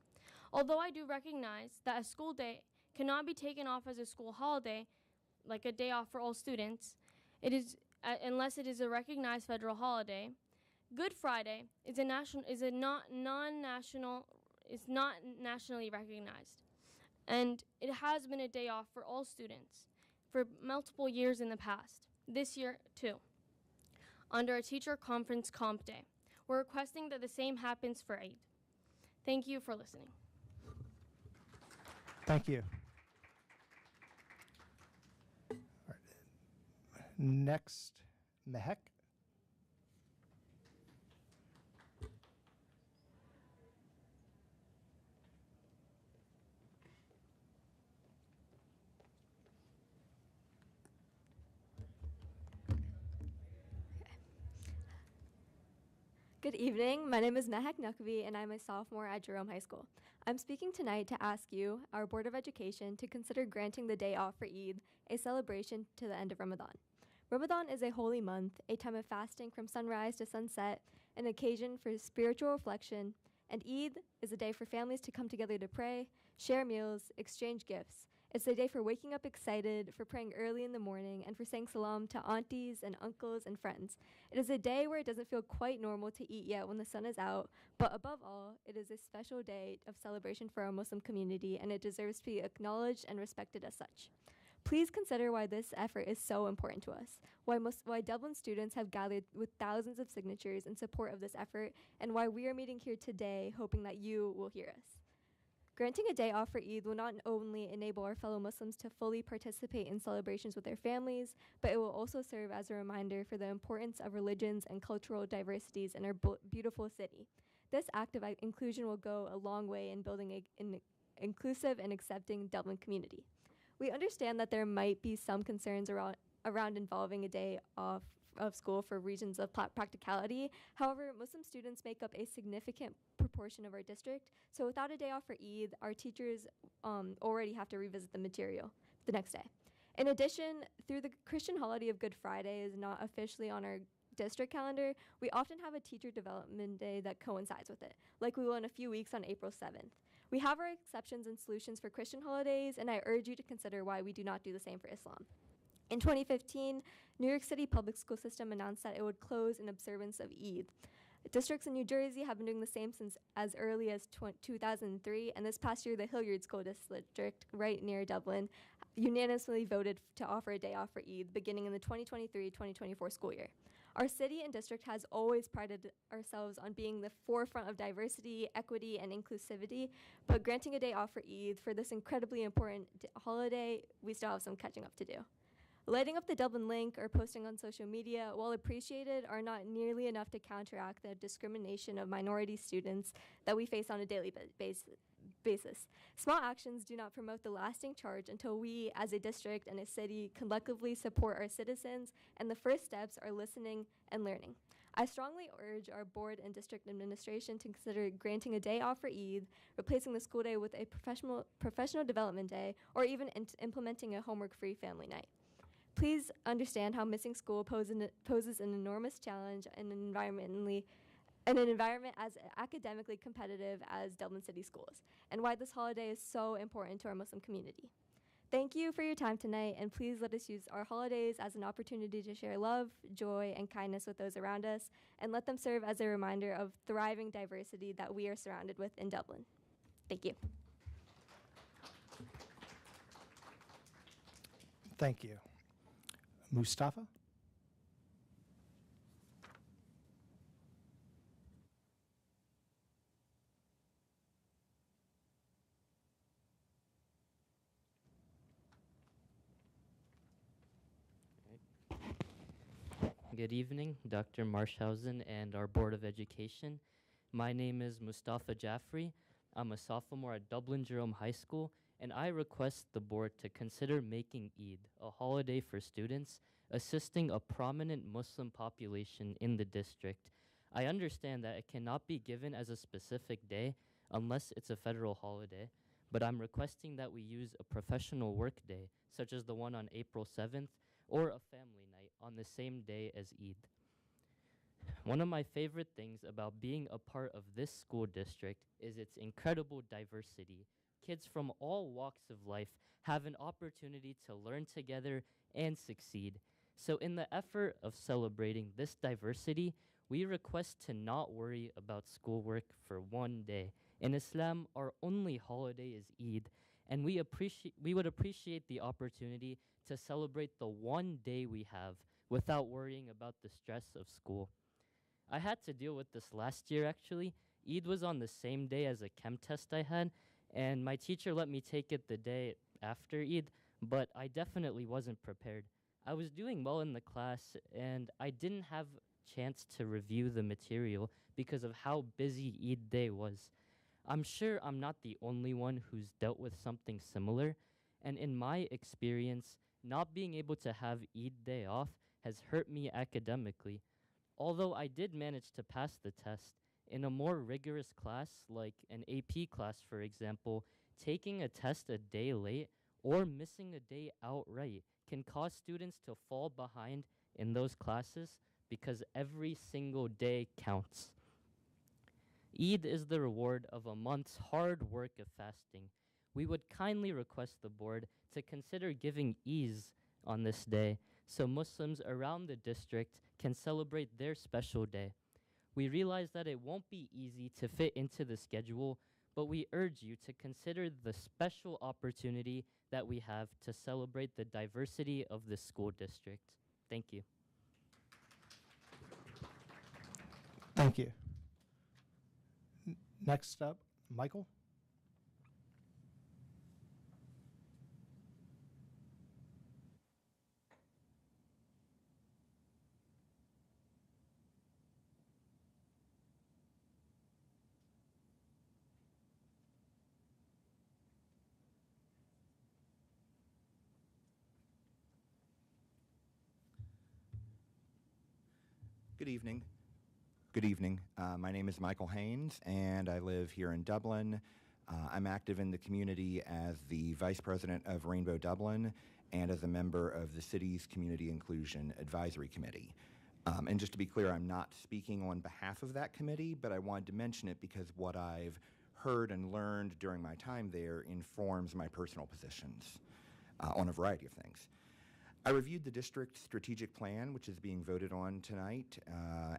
Although I do recognize that a school day cannot be taken off as a school holiday, like a day off for all students, unless it is a recognized federal holiday. Good Friday is not nationally recognized, and it has been a day off for all students for multiple years in the past. This year too, under a teacher conference comp day. We're requesting that the same happens for Eid. Thank you for listening. Thank you. All right. Next, Mehek. Good evening. My name is Mehek Nukvi, and I'm a sophomore at Jerome High School. I'm speaking tonight to ask you, our Board of Education, to consider granting the day off for Eid, a celebration to the end of Ramadan. Ramadan is a holy month, a time of fasting from sunrise to sunset, an occasion for spiritual reflection, and Eid is a day for families to come together to pray, share meals, exchange gifts. It's a day for waking up excited, for praying early in the morning, and for saying salam to aunties and uncles and friends. It is a day where it doesn't feel quite normal to eat yet when the sun is out, but above all, it is a special day of celebration for our Muslim community, and it deserves to be acknowledged and respected as such. Please consider why this effort is so important to us, why Dublin students have gathered with thousands of signatures in support of this effort, and why we are meeting here today hoping that you will hear us. Granting a day off for Eid will not only enable our fellow Muslims to fully participate in celebrations with their families, but it will also serve as a reminder for the importance of religions and cultural diversities in our beautiful city. This act of inclusion will go a long way in building an inclusive and accepting Dublin community. We understand that there might be some concerns around involving a day off of school for reasons of practicality. However, Muslim students make up a significant proportion of our district, so without a day off for Eid, our teachers already have to revisit the material the next day. In addition, through the Christian holiday of Good Friday is not officially on our district calendar, we often have a teacher development day that coincides with it, like we will in a few weeks on April 7th. We have our exceptions and solutions for Christian holidays, and I urge you to consider why we do not do the same for Islam. In 2015, New York City public school system announced that it would close in observance of Eid. Districts in New Jersey have been doing the same since as early as 2003, and this past year, the Hilliard School District, right near Dublin, unanimously voted to offer a day off for Eid beginning in the 2023-2024 school year. Our city and district has always prided ourselves on being the forefront of diversity, equity, and inclusivity, but granting a day off for Eid for this incredibly important holiday, we still have some catching up to do. Lighting up the Dublin link or posting on social media, while appreciated, are not nearly enough to counteract the discrimination of minority students that we face on a daily basis. Small actions do not promote the lasting change until we, as a district and a city, collectively support our citizens, and the first steps are listening and learning. I strongly urge our board and district administration to consider granting a day off for Eid, replacing the school day with a professional development day, or even implementing a homework-free family night. Please understand how missing school poses an enormous challenge in an environment as academically competitive as Dublin City Schools, and why this holiday is so important to our Muslim community. Thank you for your time tonight, and please let us use our holidays as an opportunity to share love, joy, and kindness with those around us, and let them serve as a reminder of thriving diversity that we are surrounded with in Dublin. Thank you. Thank you. Mustafa? Good evening, Dr. Marshausen and our Board of Education. My name is Mustafa Jaffrey. I'm a sophomore at Dublin Jerome High School, and I request the board to consider making Eid a holiday for students, assisting a prominent Muslim population in the district. I understand that it cannot be given as a specific day unless it's a federal holiday, but I'm requesting that we use a professional work day, such as the one on April 7th, or a family night on the same day as Eid. One of my favorite things about being a part of this school district is its incredible diversity. Kids from all walks of life have an opportunity to learn together and succeed. So in the effort of celebrating this diversity, we request to not worry about schoolwork for one day. In Islam, our only holiday is Eid, and we would appreciate the opportunity to celebrate the one day we have without worrying about the stress of school. I had to deal with this last year, actually. Eid was on the same day as a chem test I had, and my teacher let me take it the day after Eid, but I definitely wasn't prepared. I was doing well in the class, and I didn't have a chance to review the material because of how busy Eid day was. I'm sure I'm not the only one who's dealt with something similar, and in my experience, not being able to have Eid day off has hurt me academically. Although I did manage to pass the test, in a more rigorous class, like an AP class for example, taking a test a day late or missing a day outright can cause students to fall behind in those classes because every single day counts. Eid is the reward of a month's hard work of fasting. we would kindly request the board to consider giving ease on this day so Muslims around the district can celebrate their special day. We realize that it won't be easy to fit into the schedule, but we urge you to consider the special opportunity that we have to celebrate the diversity of the school district. Thank you. Thank you. Next up, Michael. Good evening. Good evening. My name is Michael Haynes, and I live here in Dublin. I'm active in the community as the Vice President of Rainbow Dublin and as a member of the city's Community Inclusion Advisory Committee. And just to be clear, I'm not speaking on behalf of that committee, but I wanted to mention it because what I've heard and learned during my time there informs my personal positions on a variety of things. I reviewed the district's strategic plan, which is being voted on tonight,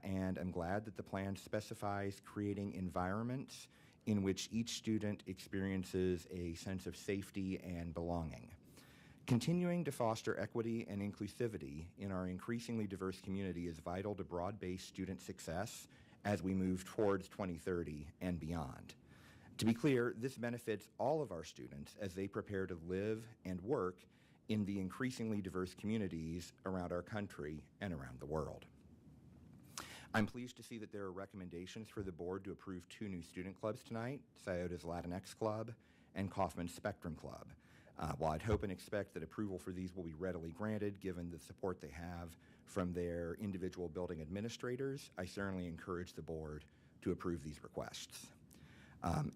and I'm glad that the plan specifies creating environments in which each student experiences a sense of safety and belonging. Continuing to foster equity and inclusivity in our increasingly diverse community is vital to broad-based student success as we move towards 2030 and beyond. To be clear, this benefits all of our students as they prepare to live and work in the increasingly diverse communities around our country and around the world. I'm pleased to see that there are recommendations for the board to approve 2 new student clubs tonight, Scioto's Latinx Club and Kaufman's Spectrum Club. While I'd hope and expect that approval for these will be readily granted given the support they have from their individual building administrators, I certainly encourage the board to approve these requests.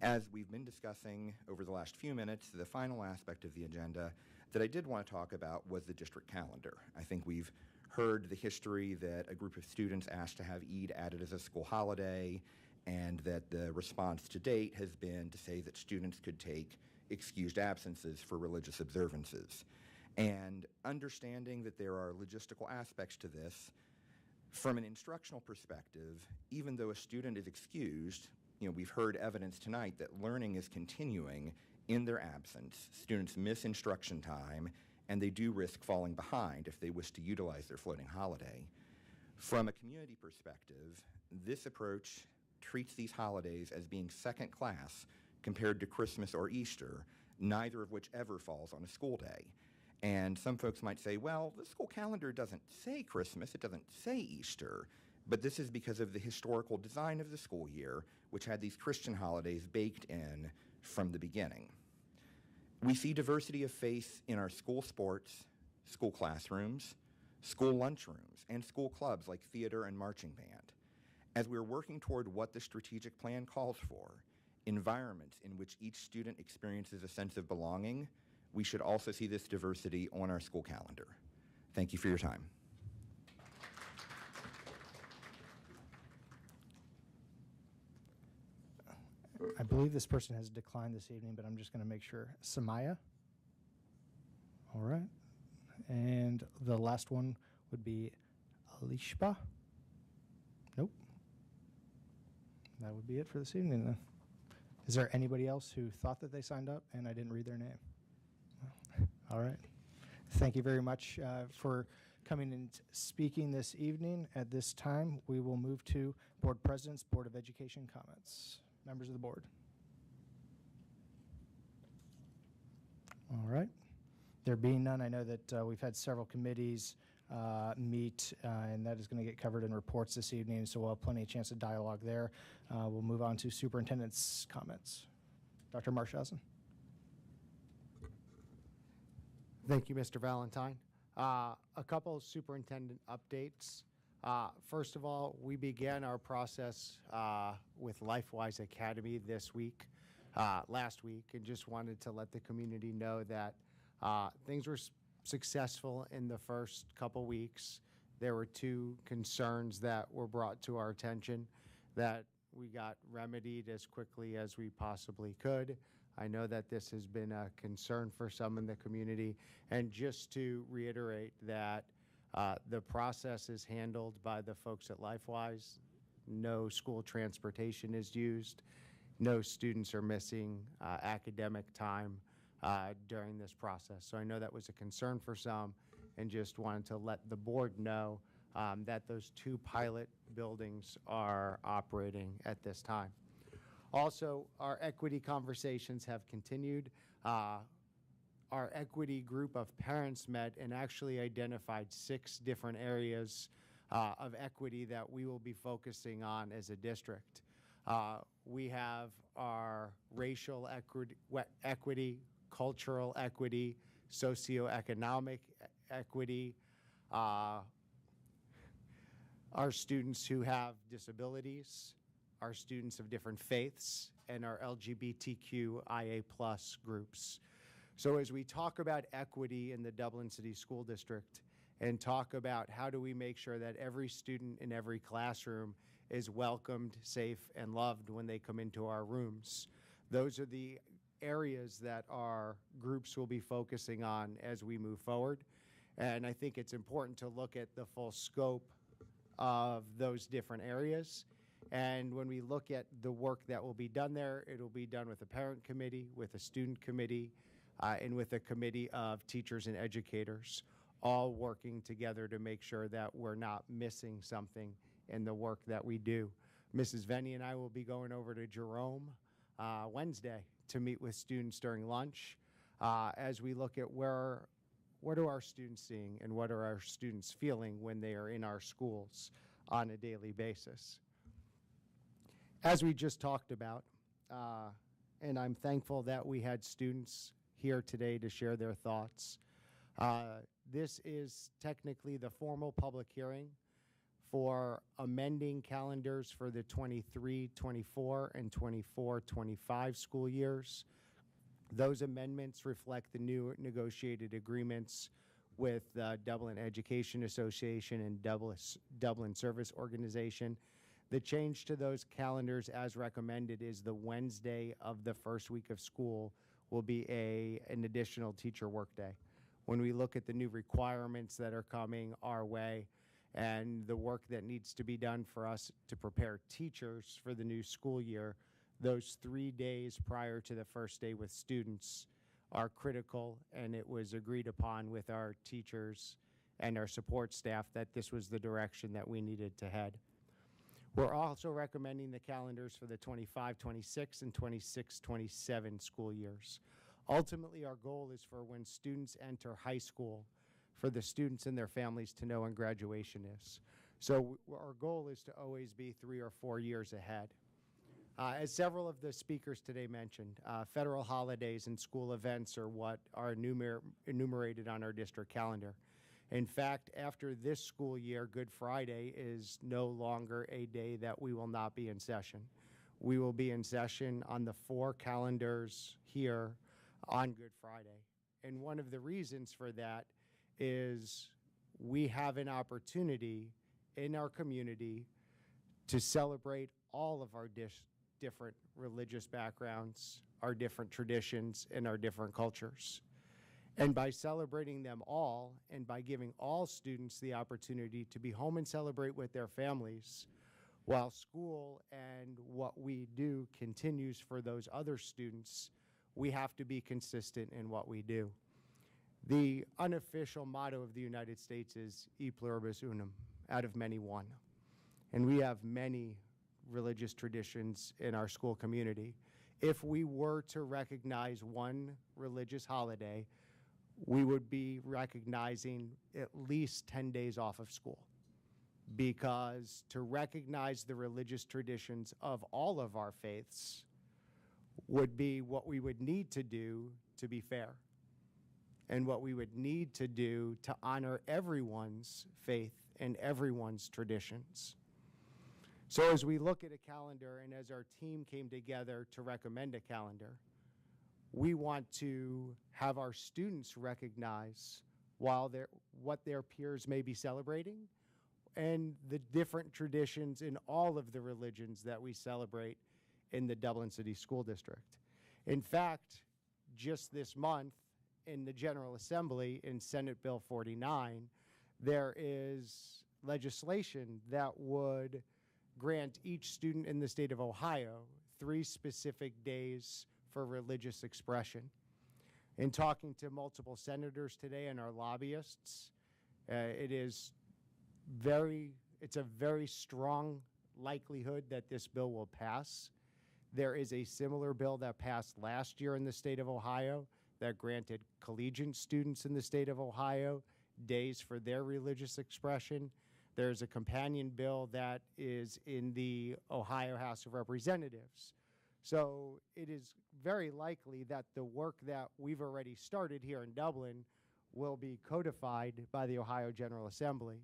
As we've been discussing over the last few minutes, the final aspect of the agenda that I did want to talk about was the district calendar. I think we've heard the history that a group of students asked to have Eid added as a school holiday, and that the response to date has been to say that students could take excused absences for religious observances. And understanding that there are logistical aspects to this, from an instructional perspective, even though a student is excused, we've heard evidence tonight that learning is continuing in their absence. Students miss instruction time, and they do risk falling behind if they wish to utilize their floating holiday. From a community perspective, this approach treats these holidays as being second class compared to Christmas or Easter, neither of which ever falls on a school day. And some folks might say, well, the school calendar doesn't say Christmas, it doesn't say Easter, but this is because of the historical design of the school year, which had these Christian holidays baked in from the beginning. We see diversity of faith in our school sports, school classrooms, school lunchrooms, and school clubs like theater and marching band. As we're working toward what the strategic plan calls for, environments in which each student experiences a sense of belonging, we should also see this diversity on our school calendar. Thank you for your time. I believe this person has declined this evening, but I'm just going to make sure. Samaya? All right. And the last one would be Alishba? Nope. That would be it for this evening then. Is there anybody else who thought that they signed up and I didn't read their name? All right. Thank you very much for coming and speaking this evening. At this time, we will move to Board President's Board of Education comments. Members of the board. All right. There being none, I know that we've had several committees meet, and that is going to get covered in reports this evening, so we'll have plenty of chance to dialogue there. We'll move on to Superintendent's comments. Dr. Marshausen. Thank you, Mr. Valentine. A couple of superintendent updates. First of all, we began our process with LifeWise Academy last week, and just wanted to let the community know that things were successful in the first couple weeks. There were 2 concerns that were brought to our attention that we got remedied as quickly as we possibly could. I know that this has been a concern for some in the community. And just to reiterate that the process is handled by the folks at LifeWise. No school transportation is used. No students are missing academic time during this process. So I know that was a concern for some, and just wanted to let the board know that those 2 pilot buildings are operating at this time. Also, our equity conversations have continued. Our equity group of parents met and actually identified 6 different areas of equity that we will be focusing on as a district. We have our racial equity, cultural equity, socioeconomic equity, our students who have disabilities, our students of different faiths, and our LGBTQIA+ groups. So as we talk about equity in the Dublin City School District and talk about how do we make sure that every student in every classroom is welcomed, safe, and loved when they come into our rooms, those are the areas that our groups will be focusing on as we move forward. And I think it's important to look at the full scope of those different areas. And when we look at the work that will be done there, it'll be done with a parent committee, with a student committee, and with a committee of teachers and educators, all working together to make sure that we're not missing something in the work that we do. Mrs. Venny and I will be going over to Jerome Wednesday to meet with students during lunch as we look at what are our students seeing and what are our students feeling when they are in our schools on a daily basis. As we just talked about, and I'm thankful that we had students here today to share their thoughts. This is technically the formal public hearing for amending calendars for the 23-24 and 24-25 school years. Those amendments reflect the new negotiated agreements with Dublin Education Association and Dublin Service Organization. The change to those calendars as recommended is the Wednesday of the first week of school will be an additional teacher workday. When we look at the new requirements that are coming our way and the work that needs to be done for us to prepare teachers for the new school year, those 3 days prior to the first day with students are critical, and it was agreed upon with our teachers and our support staff that this was the direction that we needed to head. We're also recommending the calendars for the 25-26 and 26-27 school years. Ultimately, our goal is for when students enter high school, for the students and their families to know when graduation is. So our goal is to always be 3 or 4 years ahead. As several of the speakers today mentioned, federal holidays and school events are what are enumerated on our district calendar. In fact, after this school year, Good Friday is no longer a day that we will not be in session. We will be in session on the 4 calendars here on Good Friday. And one of the reasons for that is we have an opportunity in our community to celebrate all of our different religious backgrounds, our different traditions, and our different cultures. And by celebrating them all, and by giving all students the opportunity to be home and celebrate with their families, while school and what we do continues for those other students, we have to be consistent in what we do. The unofficial motto of the United States is E pluribus unum, out of many one. And we have many religious traditions in our school community. If we were to recognize one religious holiday, we would be recognizing at least 10 days off of school, because to recognize the religious traditions of all of our faiths would be what we would need to do to be fair, and what we would need to do to honor everyone's faith and everyone's traditions. So as we look at a calendar, and as our team came together to recommend a calendar, we want to have our students recognize what their peers may be celebrating and the different traditions in all of the religions that we celebrate in the Dublin City School District. In fact, just this month in the General Assembly in Senate Bill 49, there is legislation that would grant each student in the state of Ohio 3 specific days for religious expression. In talking to multiple senators today and our lobbyists, it's a very strong likelihood that this bill will pass. There is a similar bill that passed last year in the state of Ohio that granted collegiate students in the state of Ohio days for their religious expression. There's a companion bill that is in the Ohio House of Representatives. So it is very likely that the work that we've already started here in Dublin will be codified by the Ohio General Assembly.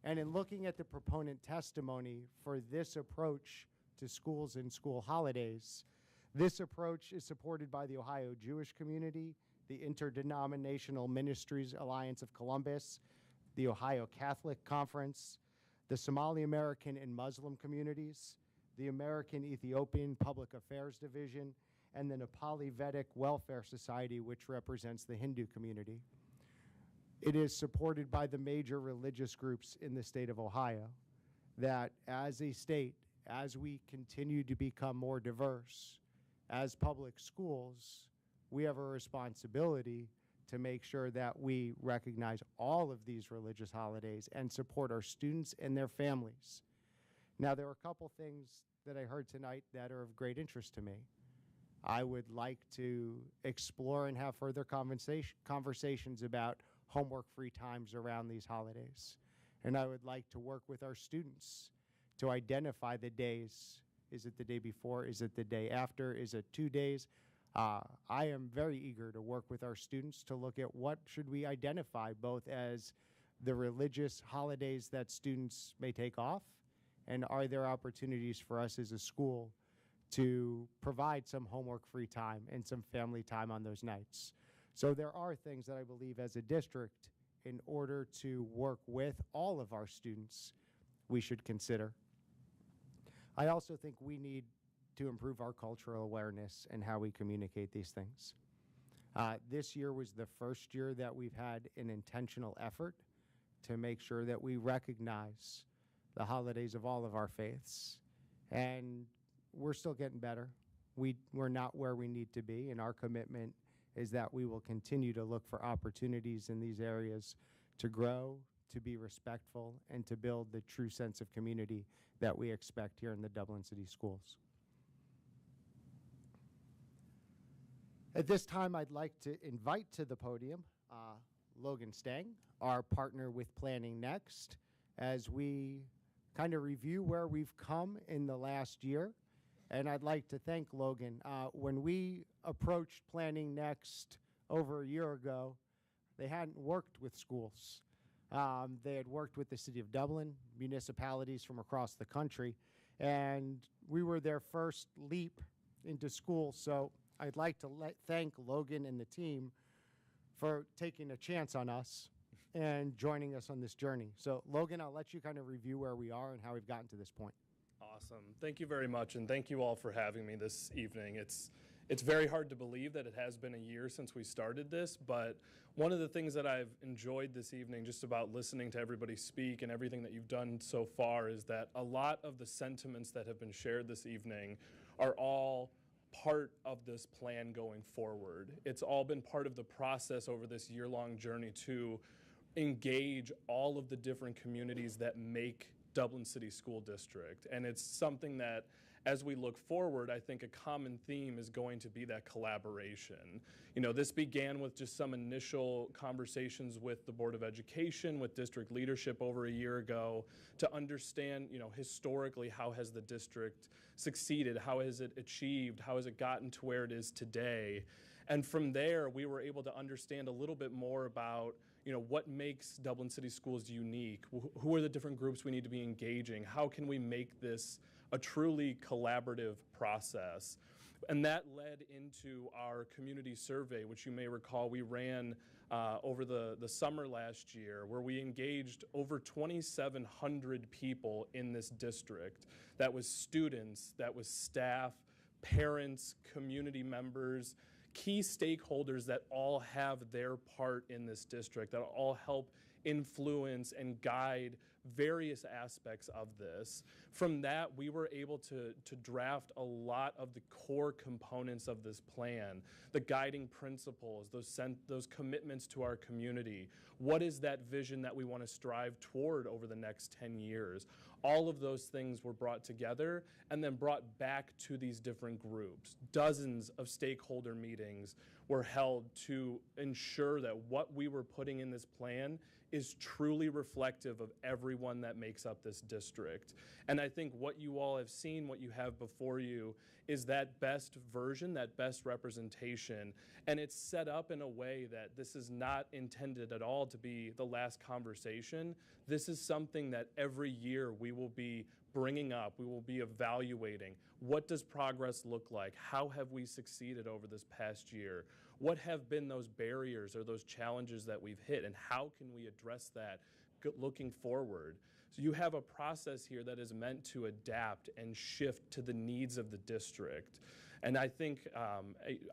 And in looking at the proponent testimony for this approach to schools and school holidays, this approach is supported by the Ohio Jewish community, the Interdenominational Ministries Alliance of Columbus, the Ohio Catholic Conference, the Somali American and Muslim communities, the American Ethiopian Public Affairs Division, and the Nepali Vedic Welfare Society, which represents the Hindu community. It is supported by the major religious groups in the state of Ohio that as a state, as we continue to become more diverse, as public schools, we have a responsibility to make sure that we recognize all of these religious holidays and support our students and their families. Now, there are a couple things that I heard tonight that are of great interest to me. I would like to explore and have further conversations about homework-free times around these holidays. And I would like to work with our students to identify the days. Is it the day before? Is it the day after? Is it 2 days? I am very eager to work with our students to look at what should we identify both as the religious holidays that students may take off, and are there opportunities for us as a school to provide some homework-free time and some family time on those nights. So there are things that I believe as a district, in order to work with all of our students, we should consider. I also think we need to improve our cultural awareness and how we communicate these things. This year was the first year that we've had an intentional effort to make sure that we recognize the holidays of all of our faiths. And we're still getting better. We're not where we need to be, and our commitment is that we will continue to look for opportunities in these areas to grow, to be respectful, and to build the true sense of community that we expect here in the Dublin City Schools. At this time, I'd like to invite to the podium Logan Stang, our partner with Planning Next, as we kind of review where we've come in the last year. And I'd like to thank Logan. When we approached Planning Next over a year ago, they hadn't worked with schools. They had worked with the City of Dublin, municipalities from across the country, and we were their first leap into schools. So I'd like to thank Logan and the team for taking a chance on us and joining us on this journey. So Logan, I'll let you kind of review where we are and how we've gotten to this point. Awesome. Thank you very much, and thank you all for having me this evening. It's very hard to believe that it has been a year since we started this, but one of the things that I've enjoyed this evening just about listening to everybody speak and everything that you've done so far is that a lot of the sentiments that have been shared this evening are all part of this plan going forward. It's all been part of the process over this year-long journey to engage all of the different communities that make Dublin City School District. And it's something that, as we look forward, I think a common theme is going to be that collaboration. You know, this began with just some initial conversations with the Board of Education, with district leadership over a year ago, to understand, you know, historically, how has the district succeeded? How has it achieved? How has it gotten to where it is today? And from there, we were able to understand a little bit more about, you know, what makes Dublin City Schools unique? Who are the different groups we need to be engaging? How can we make this a truly collaborative process? And that led into our community survey, which you may recall we ran over the summer last year, where we engaged over 2,700 people in this district. That was students, that was staff, parents, community members, key stakeholders that all have their part in this district, that all help influence and guide various aspects of this. From that, we were able to draft a lot of the core components of this plan, the guiding principles, those commitments to our community. What is that vision that we want to strive toward over the next 10 years? All of those things were brought together and then brought back to these different groups. Dozens of stakeholder meetings were held to ensure that what we were putting in this plan is truly reflective of everyone that makes up this district. And I think what you all have seen, what you have before you, is that best version, that best representation. And it's set up in a way that this is not intended at all to be the last conversation. This is something that every year we will be bringing up, we will be evaluating. What does progress look like? How have we succeeded over this past year? What have been those barriers or those challenges that we've hit, and how can we address that looking forward? So you have a process here that is meant to adapt and shift to the needs of the district. And I think,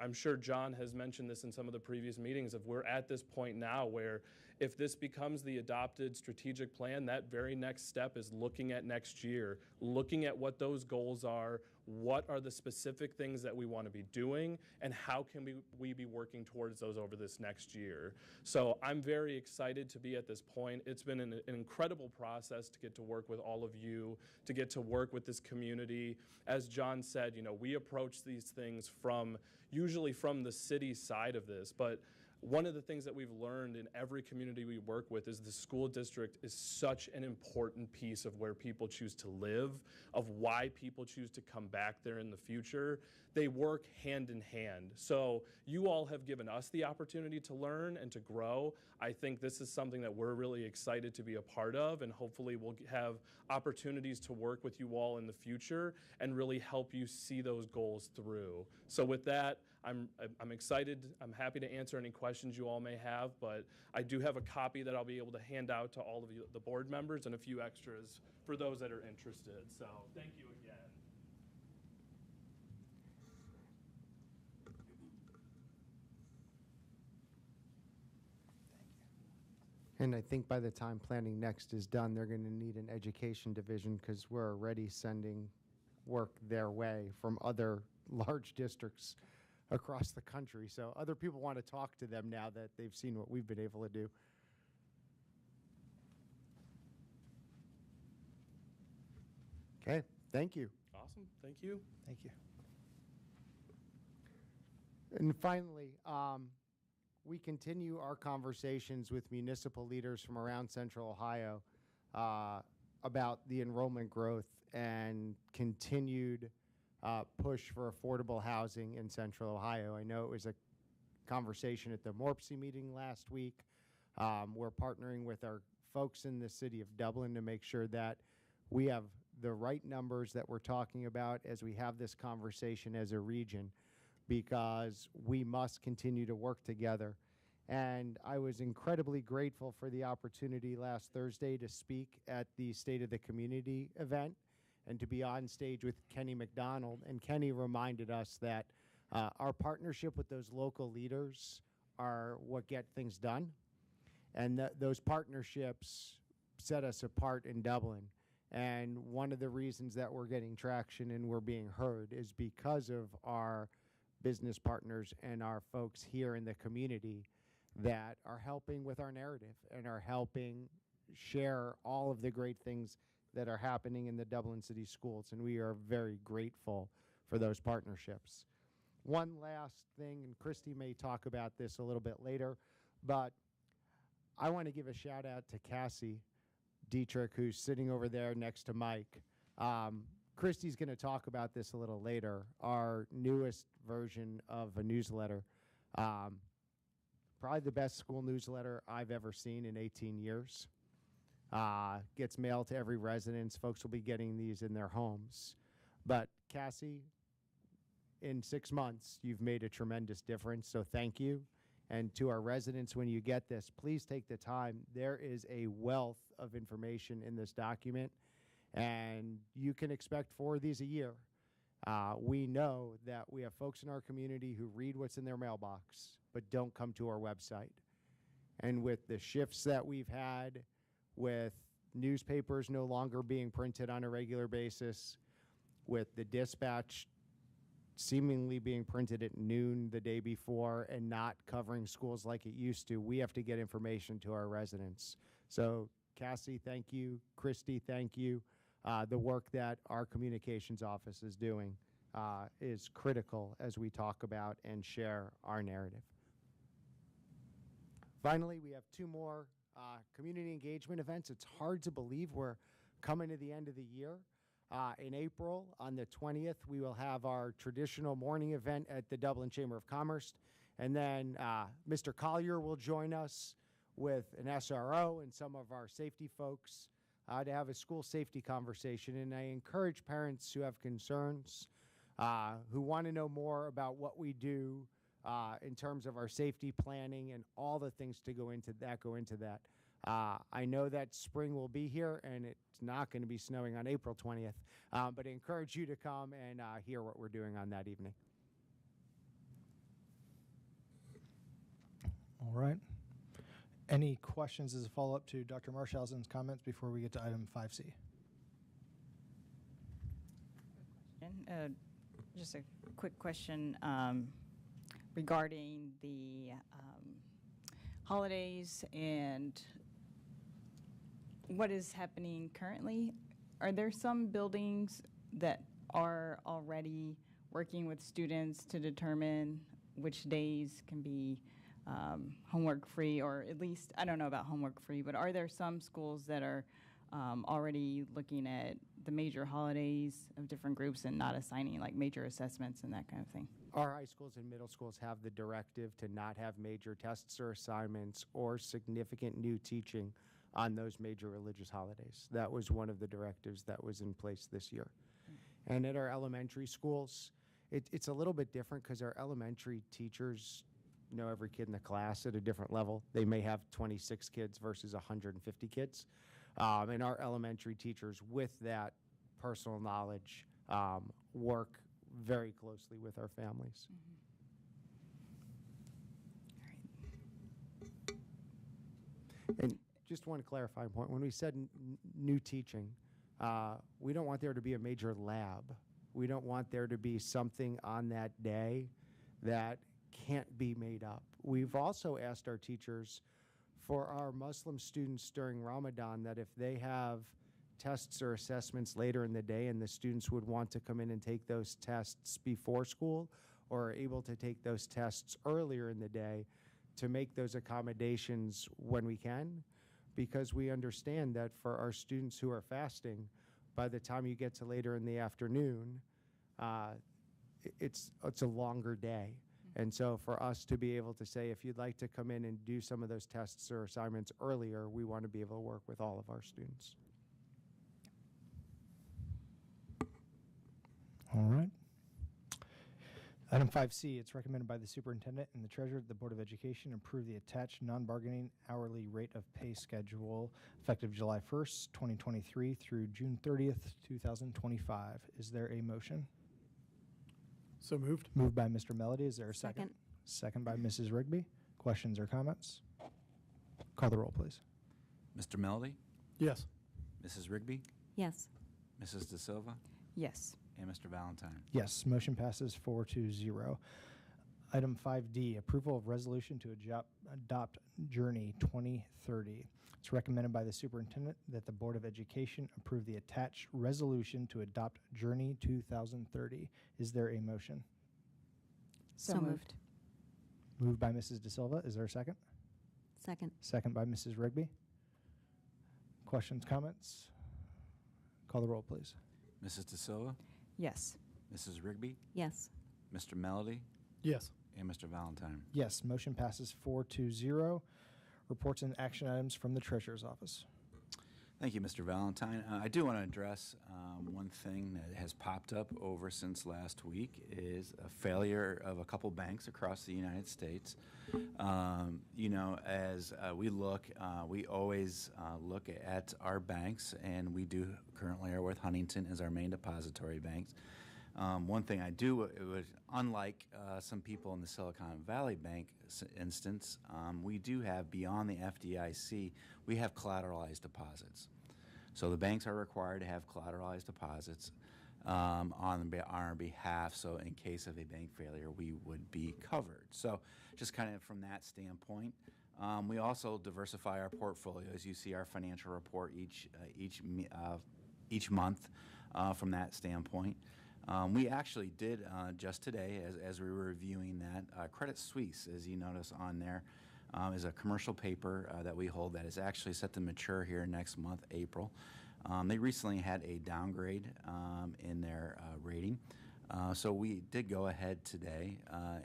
I'm sure John has mentioned this in some of the previous meetings, of we're at this point now where if this becomes the adopted strategic plan, that very next step is looking at next year, looking at what those goals are, what are the specific things that we want to be doing, and how can we be working towards those over this next year. So I'm very excited to be at this point. It's been an incredible process to get to work with all of you, to get to work with this community. As John said, we approach these things usually from the city side of this, but one of the things that we've learned in every community we work with is the school district is such an important piece of where people choose to live, of why people choose to come back there in the future. They work hand in hand. So you all have given us the opportunity to learn and to grow. I think this is something that we're really excited to be a part of, and hopefully we'll have opportunities to work with you all in the future and really help you see those goals through. So with that, I'm excited. I'm happy to answer any questions you all may have, but I do have a copy that I'll be able to hand out to all of you, the board members, and a few extras for those that are interested. So thank you again. And I think by the time planning next is done, they're going to need an education division because we're already sending work their way from other large districts across the country. So other people want to talk to them now that they've seen what we've been able to do. Okay, thank you. Awesome, thank you. Thank you. And finally, we continue our conversations with municipal leaders from around Central Ohio about the enrollment growth and continued push for affordable housing in Central Ohio. I know it was a conversation at the Morpsey meeting last week. We're partnering with our folks in the city of Dublin to make sure that we have the right numbers that we're talking about as we have this conversation as a region, because we must continue to work together. And I was incredibly grateful for the opportunity last Thursday to speak at the State of the Community event and to be on stage with Kenny McDonald. And Kenny reminded us that our partnership with those local leaders are what get things done. And those partnerships set us apart in Dublin. And one of the reasons that we're getting traction and we're being heard is because of our business partners and our folks here in the community that are helping with our narrative and are helping share all of the great things that are happening in the Dublin City Schools. And we are very grateful for those partnerships. One last thing, and Christy may talk about this a little bit later, but I want to give a shout out to Cassie Dietrich, who's sitting over there next to Mike. Christy's going to talk about this a little later, our newest version of a newsletter. Probably the best school newsletter I've ever seen in 18 years. Gets mailed to every residence. Folks will be getting these in their homes. But Cassie, in 6 months, you've made a tremendous difference, so thank you. And to our residents, when you get this, please take the time. There is a wealth of information in this document, and you can expect 4 of these a year. We know that we have folks in our community who read what's in their mailbox but don't come to our website. And with the shifts that we've had, with newspapers no longer being printed on a regular basis, with the dispatch seemingly being printed at noon the day before and not covering schools like it used to, we have to get information to our residents. So Cassie, thank you. Christy, thank you. The work that our communications office is doing is critical as we talk about and share our narrative. Finally, we have 2 more community engagement events. It's hard to believe we're coming to the end of the year. In April, on the 20th, we will have our traditional morning event at the Dublin Chamber of Commerce. And then Mr. Collier will join us with an SRO and some of our safety folks to have a school safety conversation. And I encourage parents who have concerns, who want to know more about what we do in terms of our safety planning and all the things to go into that. I know that spring will be here, and it's not going to be snowing on April 20th, but I encourage you to come and hear what we're doing on that evening. All right. Any questions as a follow-up to Dr. Marshausen's comments before we get to item 5C? Just a quick question regarding the holidays and what is happening currently. Are there some buildings that are already working with students to determine which days can be homework free, or at least, I don't know about homework free, but are there some schools that are already looking at the major holidays of different groups and not assigning like major assessments and that kind of thing? Our high schools and middle schools have the directive to not have major tests or assignments or significant new teaching on those major religious holidays. That was one of the directives that was in place this year. And at our elementary schools, it's a little bit different because our elementary teachers know every kid in the class at a different level. They may have 26 kids versus 150 kids. And our elementary teachers, with that personal knowledge, work very closely with our families. And just one clarifying point. When we said new teaching, we don't want there to be a major lab. We don't want there to be something on that day that can't be made up. We've also asked our teachers for our Muslim students during Ramadan that if they have tests or assessments later in the day and the students would want to come in and take those tests before school or are able to take those tests earlier in the day, to make those accommodations when we can, because we understand that for our students who are fasting, by the time you get to later in the afternoon, it's a longer day. And so for us to be able to say, if you'd like to come in and do some of those tests or assignments earlier, we want to be able to work with all of our students. All right. Item 5C, it's recommended by the superintendent and the treasurer that the Board of Education approve the attached non-bargaining hourly rate of pay schedule effective July 1st, 2023 through June 30th, 2025. Is there a motion? So moved. Moved by Mr. Melody. Is there a second? Second. Second by Mrs. Rigby. Questions or comments? Call the roll, please. Mr. Melody, Yes. Mrs. Rigby, Yes. Mrs. De Silva, Yes. and Mr. Valentine. Yes, motion passes 4-0. Item 5D, approval of resolution to adopt Journey 2030. It's recommended by the superintendent that the Board of Education approve the attached resolution to adopt Journey 2030. Is there a motion? So moved. Moved by Mrs. De Silva. Is there a second? Second. Second by Mrs. Rigby. Questions, comments? Call the roll, please. Mrs. De Silva, Yes. Mrs. Rigby, Yes. Mr. Melody, Yes. and Mr. Valentine. Yes, motion passes 4-0. Reports and action items from the Treasurer's Office. Thank you, Mr. Valentine. I do want to address one thing that has popped up over since last week is a failure of a couple banks across the United States. You know, as we look, we always look at our banks, and we do currently are with Huntington as our main depository banks. One thing I do, it was unlike some people in the Silicon Valley Bank instance, we do have, beyond the FDIC, we have collateralized deposits. So the banks are required to have collateralized deposits on our behalf, so in case of a bank failure, we would be covered. So just kind of from that standpoint. We also diversify our portfolio. As you see our financial report each month from that standpoint. We actually did just today, as we were reviewing that, Credit Suisse, as you notice on there, is a commercial paper that we hold that is actually set to mature here next month, April. They recently had a downgrade in their rating. So we did go ahead today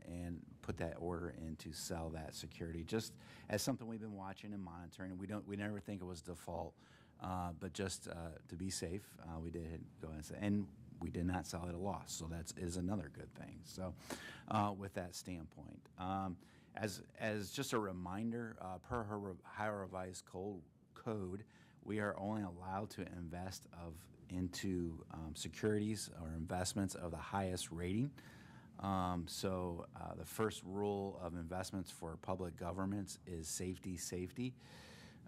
and put that order in to sell that security, just as something we've been watching and monitoring. We never think it was default, but just to be safe, we did go and say, and we did not sell at a loss. So that is another good thing. So with that standpoint, as just a reminder, per her Ohio Revised Code, we are only allowed to invest into securities or investments of the highest rating. So the first rule of investments for public governments is safety, safety.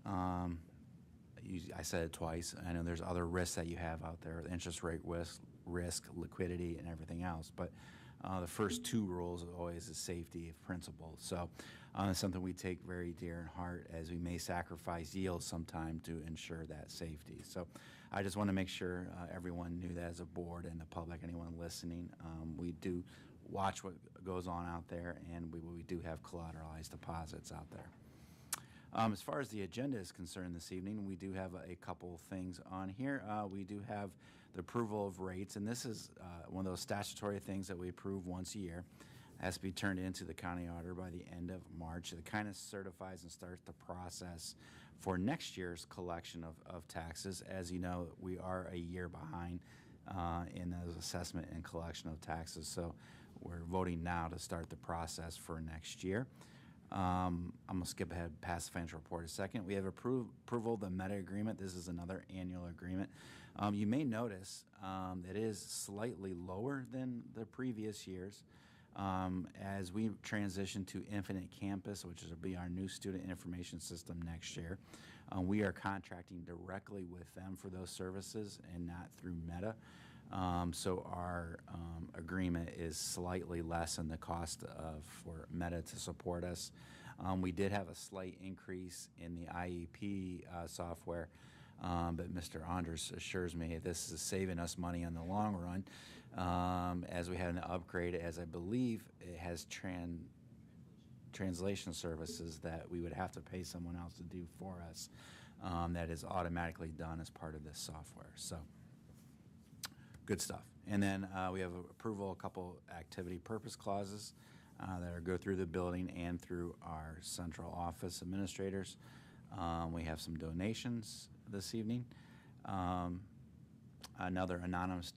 I said it twice. I know there's other risks that you have out there, interest rate risk, liquidity, and everything else. But the first two rules always is safety principle. So it's something we take very dear in heart, as we may sacrifice yield sometime to ensure that safety. So I just want to make sure everyone knew that as a board and the public, anyone listening, we do watch what goes on out there, and we do have collateralized deposits out there. As far as the agenda is concerned this evening, we do have a couple things on here. We do have the approval of rates, and this is one of those statutory things that we approve once a year. It has to be turned into the county auditor by the end of March. It kind of certifies and starts the process for next year's collection of taxes. As you know, we are a year behind in those assessment and collection of taxes, so we're voting now to start the process for next year. I'm going to skip ahead past the financial report a second. We have approval of the Meta agreement. This is another annual agreement. You may notice it is slightly lower than the previous years. As we transition to Infinite Campus, which will be our new student information system next year, we are contracting directly with them for those services and not through Meta. So our agreement is slightly less in the cost for Meta to support us. We did have a slight increase in the IEP software, but Mr. Andres assures me this is saving us money in the long run, as we had an upgrade, as I believe it has translation services that we would have to pay someone else to do for us, that is automatically done as part of this software. So good stuff. And then we have approval, a couple activity purpose clauses that go through the building and through our central office administrators. We have some donations this evening. Another anonymous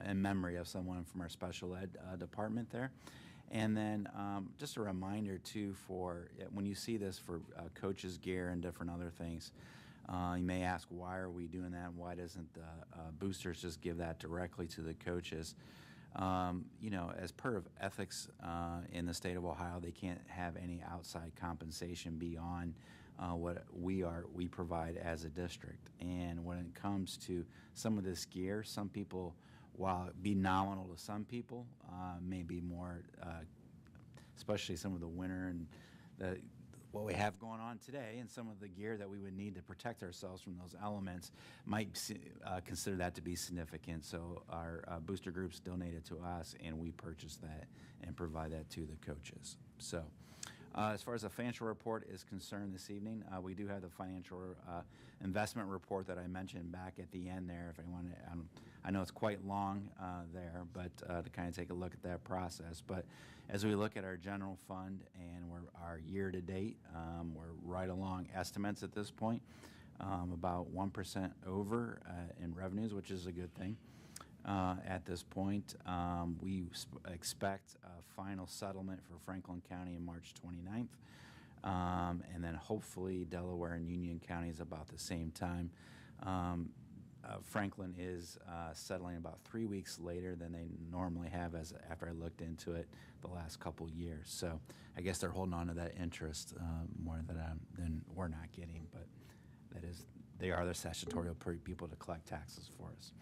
in memory of someone from our special ed department there. And then just a reminder too, for when you see this for coaches' gear and different other things, you may ask, why are we doing that? Why doesn't boosters just give that directly to the coaches? You know, as per of ethics in the state of Ohio, they can't have any outside compensation beyond what we provide as a district. And when it comes to some of this gear, some people, while it be nominal to some people, may be more, especially some of the winter and what we have going on today, and some of the gear that we would need to protect ourselves from those elements might consider that to be significant. So our booster groups donate it to us, and we purchase that and provide that to the coaches. So as far as the financial report is concerned this evening, we do have the financial investment report that I mentioned back at the end there. If anyone, I know it's quite long there, but to kind of take a look at that process. But as we look at our general fund and our year to date, we're right along estimates at this point, about 1% over in revenues, which is a good thing. At this point, we expect a final settlement for Franklin County on March 29th, and then hopefully Delaware and Union counties about the same time. Franklin is settling about 3 weeks later than they normally have after I looked into it the last couple years. So I guess they're holding on to that interest more than we're not getting, but they are the statutory people to collect taxes for us.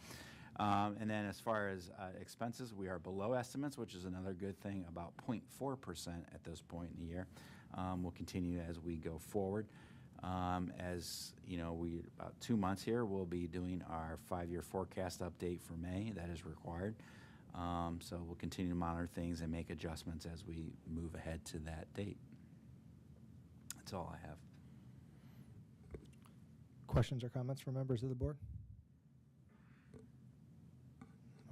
And then as far as expenses, we are below estimates, which is another good thing, about 0.4% at this point in the year. We'll continue as we go forward. As you know, about 2 months here, we'll be doing our 5-year forecast update for May. That is required. So we'll continue to monitor things and make adjustments as we move ahead to that date. That's all I have. Questions or comments from members of the board?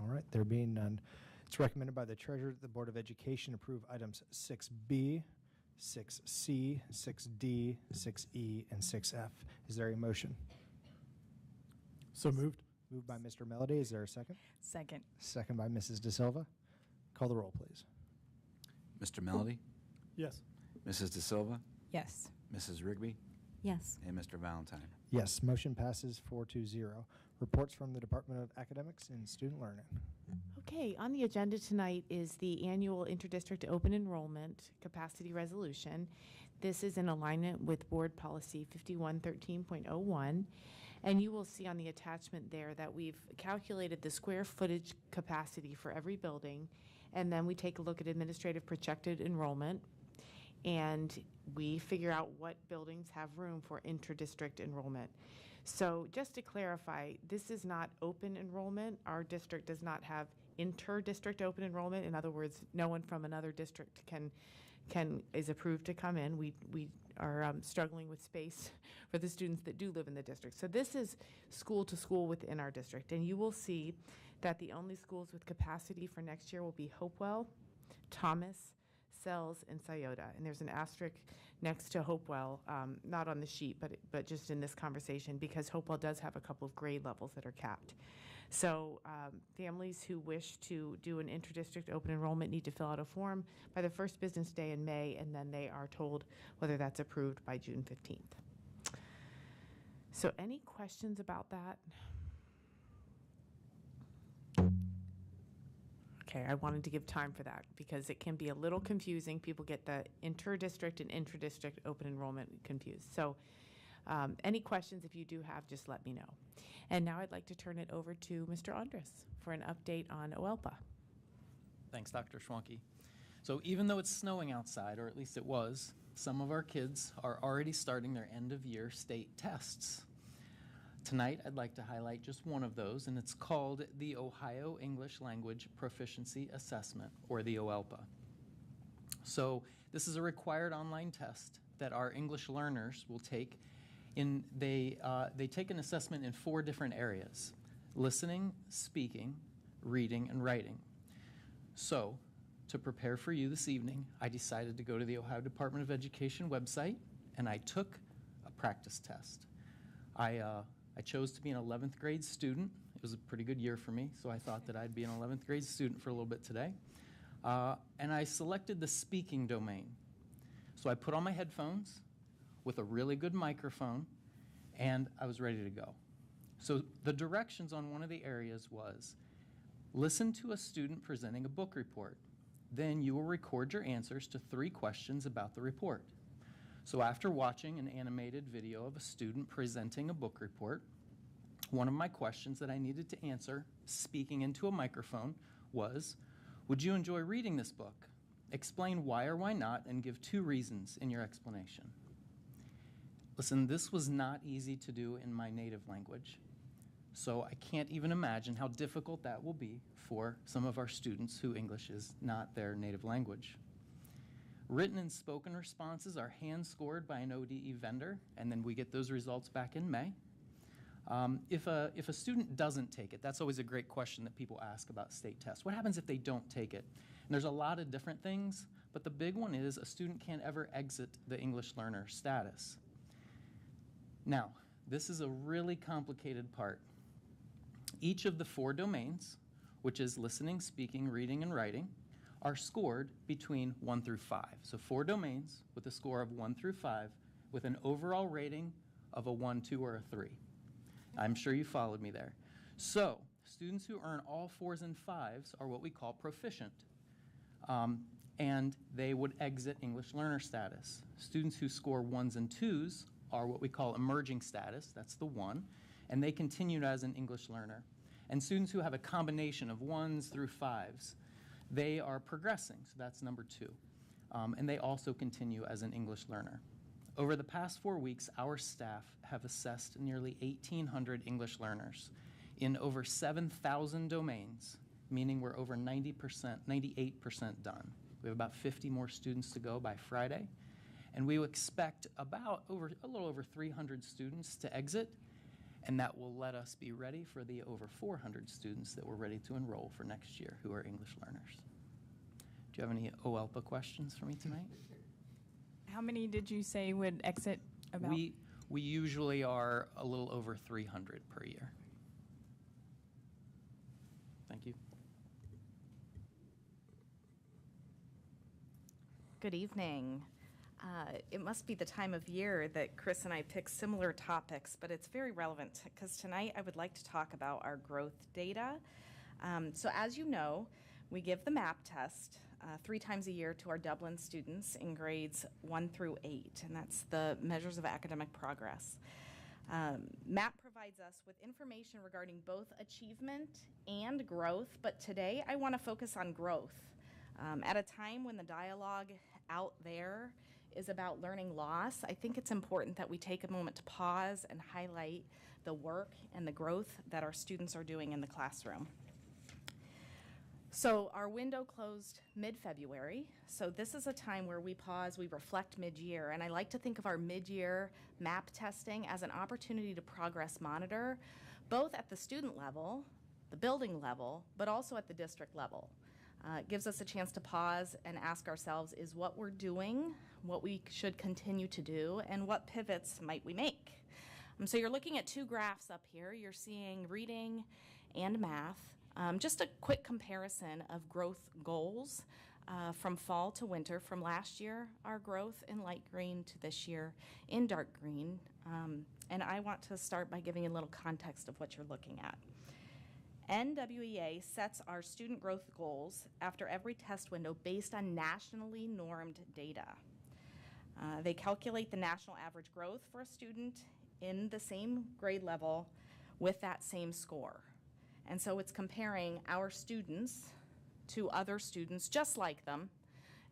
All right, there being none, it's recommended by the Treasurer that the Board of Education approve items 6B, 6C, 6D, 6E, and 6F. Is there a motion? So moved. Moved by Mr. Melody. Is there a second? Second. Second by Mrs. De Silva. Call the roll, please. Mr. Melody? Yes. Mrs. De Silva? Yes. Mrs. Rigby? Yes. And Mr. Valentine? Yes, motion passes 4-0. Reports from the Department of Academics and Student Learning. Okay, on the agenda tonight is the annual interdistrict open enrollment capacity resolution. This is in alignment with Board Policy 5113.01. And you will see on the attachment there that we've calculated the square footage capacity for every building. And then we take a look at administrative projected enrollment. And we figure out what buildings have room for interdistrict enrollment. So just to clarify, this is not open enrollment. Our district does not have inter-district open enrollment. In other words, no one from another district is approved to come in. We are struggling with space for the students that do live in the district. So this is school to school within our district. And you will see that the only schools with capacity for next year will be Hopewell, Thomas, Sells, and Scioto. And there's an asterisk next to Hopewell, not on the sheet, but just in this conversation, because Hopewell does have a couple of grade levels that are capped. So families who wish to do an interdistrict open enrollment need to fill out a form by the first business day in May, and then they are told whether that's approved by June 15th. So any questions about that? Okay, I wanted to give time for that because it can be a little confusing. People get the inter-district and intra-district open enrollment confused. So any questions, if you do have, just let me know. And now I'd like to turn it over to Mr. Andres for an update on OELPA. Thanks, Dr. Schwanke. So even though it's snowing outside, or at least it was, some of our kids are already starting their end-of-year state tests. Tonight, I'd like to highlight just one of those, and it's called the Ohio English Language Proficiency Assessment, or the OELPA. So this is a required online test that our English learners will take. They take an assessment in 4 different areas: listening, speaking, reading, and writing. So to prepare for you this evening, I decided to go to the Ohio Department of Education website, and I took a practice test. I chose to be an 11th grade student. It was a pretty good year for me, so I thought that I'd be an 11th grade student for a little bit today. And I selected the speaking domain. So I put on my headphones with a really good microphone, and I was ready to go. So the directions on one of the areas was, listen to a student presenting a book report. Then you will record your answers to 3 questions about the report. So after watching an animated video of a student presenting a book report, one of my questions that I needed to answer, speaking into a microphone, was, would you enjoy reading this book? Explain why or why not, and give 2 reasons in your explanation. Listen, this was not easy to do in my native language, so I can't even imagine how difficult that will be for some of our students who English is not their native language. Written and spoken responses are hand-scored by an ODE vendor, and then we get those results back in May. If a student doesn't take it, that's always a great question that people ask about state tests. What happens if they don't take it? And there's a lot of different things, but the big one is a student can't ever exit the English learner status. Now, this is a really complicated part. Each of the 4 domains, which is listening, speaking, reading, and writing, are scored between 1 through 5. So 4 domains with a score of 1 through 5 with an overall rating of a 1, 2, or a 3. I'm sure you followed me there. So, students who earn all 4s and 5s are what we call proficient. And they would exit English learner status. Students who score 1s and 2s are what we call emerging status, that's the 1, and they continue as an English learner. And students who have a combination of 1s through 5s, they are progressing, so that's number 2. And they also continue as an English learner. Over the past 4 weeks, our staff have assessed nearly 1,800 English learners in over 7,000 domains, meaning we're over 98% done. We have about 50 more students to go by Friday, and we expect a little over 300 students to exit, and that will let us be ready for the over 400 students that we're ready to enroll for next year who are English learners. Do you have any OELPA questions for me tonight? How many did you say would exit about? We usually are a little over 300 per year. Thank you. Good evening. It must be the time of year that Chris and I pick similar topics, but it's very relevant because tonight I would like to talk about our growth data. So as you know, we give the MAP test 3 times a year to our Dublin students in grades 1 through 8, and that's the measures of academic progress. MAP provides us with information regarding both achievement and growth, but today I want to focus on growth. At a time when the dialogue out there is about learning loss, I think it's important that we take a moment to pause and highlight the work and the growth that our students are doing in the classroom. So our window closed mid-February, so this is a time where we pause, we reflect mid-year, and I like to think of our mid-year MAP testing as an opportunity to progress monitor, both at the student level, the building level, but also at the district level. It gives us a chance to pause and ask ourselves, is what we're doing what we should continue to do, and what pivots might we make? So you're looking at 2 graphs up here. You're seeing reading and math. Just a quick comparison of growth goals from fall to winter. From last year, our growth in light green, to this year in dark green. And I want to start by giving you a little context of what you're looking at. NWEA sets our student growth goals after every test window based on nationally normed data. They calculate the national average growth for a student in the same grade level with that same score. And so it's comparing our students to other students just like them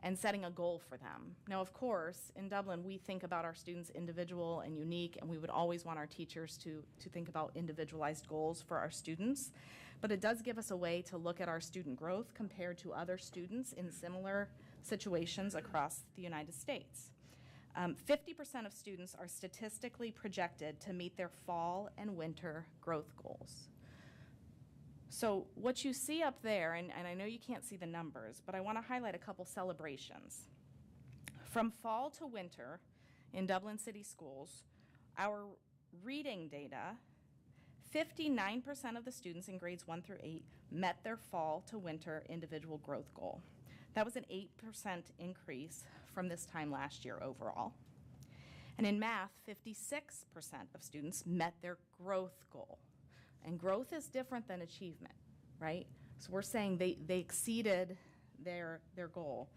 and setting a goal for them. Now, of course, in Dublin, we think about our students individual and unique, and we would always want our teachers to think about individualized goals for our students. But it does give us a way to look at our student growth compared to other students in similar situations across the United States. 50% of students are statistically projected to meet their fall and winter growth goals. So what you see up there, and I know you can't see the numbers, but I want to highlight a couple celebrations. From fall to winter in Dublin City Schools, our reading data, 59% of the students in grades 1 through 8 met their fall to winter individual growth goal. That was an 8% increase from this time last year overall. And in math, 56% of students met their growth goal. And growth is different than achievement, right? So we're saying they exceeded their goal,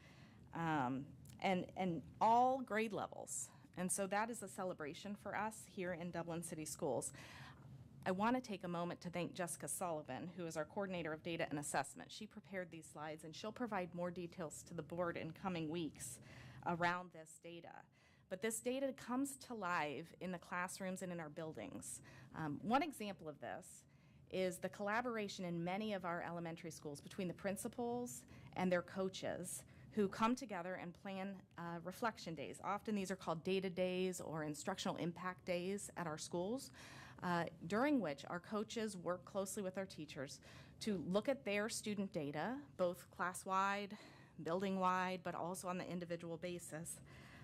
and all grade levels. And so that is a celebration for us here in Dublin City Schools. I want to take a moment to thank Jessica Sullivan, who is our coordinator of data and assessment. She prepared these slides, and she'll provide more details to the board in coming weeks around this data. But this data comes to life in the classrooms and in our buildings. One example of this is the collaboration in many of our elementary schools between the principals and their coaches, who come together and plan reflection days. Often these are called data days or instructional impact days at our schools, during which our coaches work closely with our teachers to look at their student data, both class-wide, building-wide, but also on the individual basis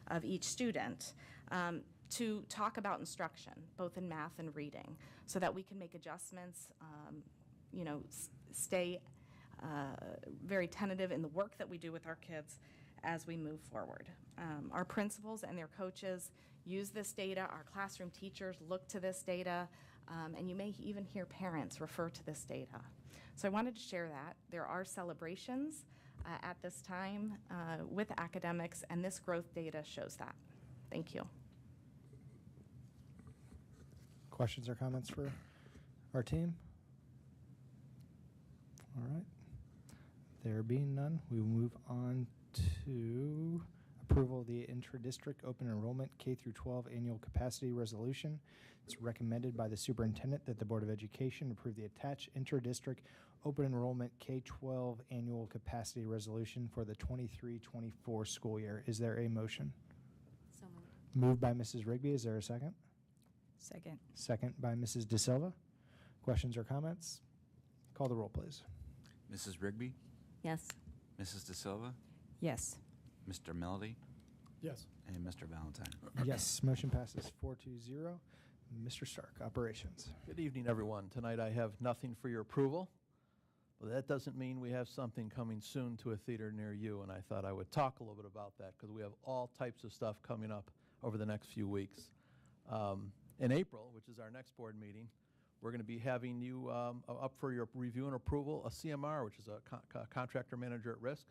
of each student, to talk about instruction, both in math and reading, so that we can make adjustments, stay very tentative in the work that we do with our kids as we move forward. Our principals and their coaches use this data. Our classroom teachers look to this data and you may even hear parents refer to this data. So I wanted to share that. There are celebrations at this time with academics, and this growth data shows that. Thank you. Questions or comments for our team? All right. There being none, we will move on to approval of the intra-district open enrollment K through 12 annual capacity resolution. It's recommended by the superintendent that the Board of Education approve the attached intra-district open enrollment K-12 annual capacity resolution for the 23-24 school year. Is there a motion? So moved. Moved by Mrs. Rigby. Is there a second? Second. Second by Mrs. DeSilva. Questions or comments? Call the roll, please. Mrs. Rigby, Yes. Mrs. DeSilva, Yes. Mr. Melody, Yes. and Mr. Valentine. Yes, motion passes 4-0. Mr. Stark, operations. Good evening, everyone. Tonight I have nothing for your approval, but that doesn't mean we have something coming soon to a theater near you, and I thought I would talk a little bit about that because we have all types of stuff coming up over the next few weeks. In April, which is our next board meeting, we're going to be having you up for your review and approval a CMR, which is a contractor manager at risk,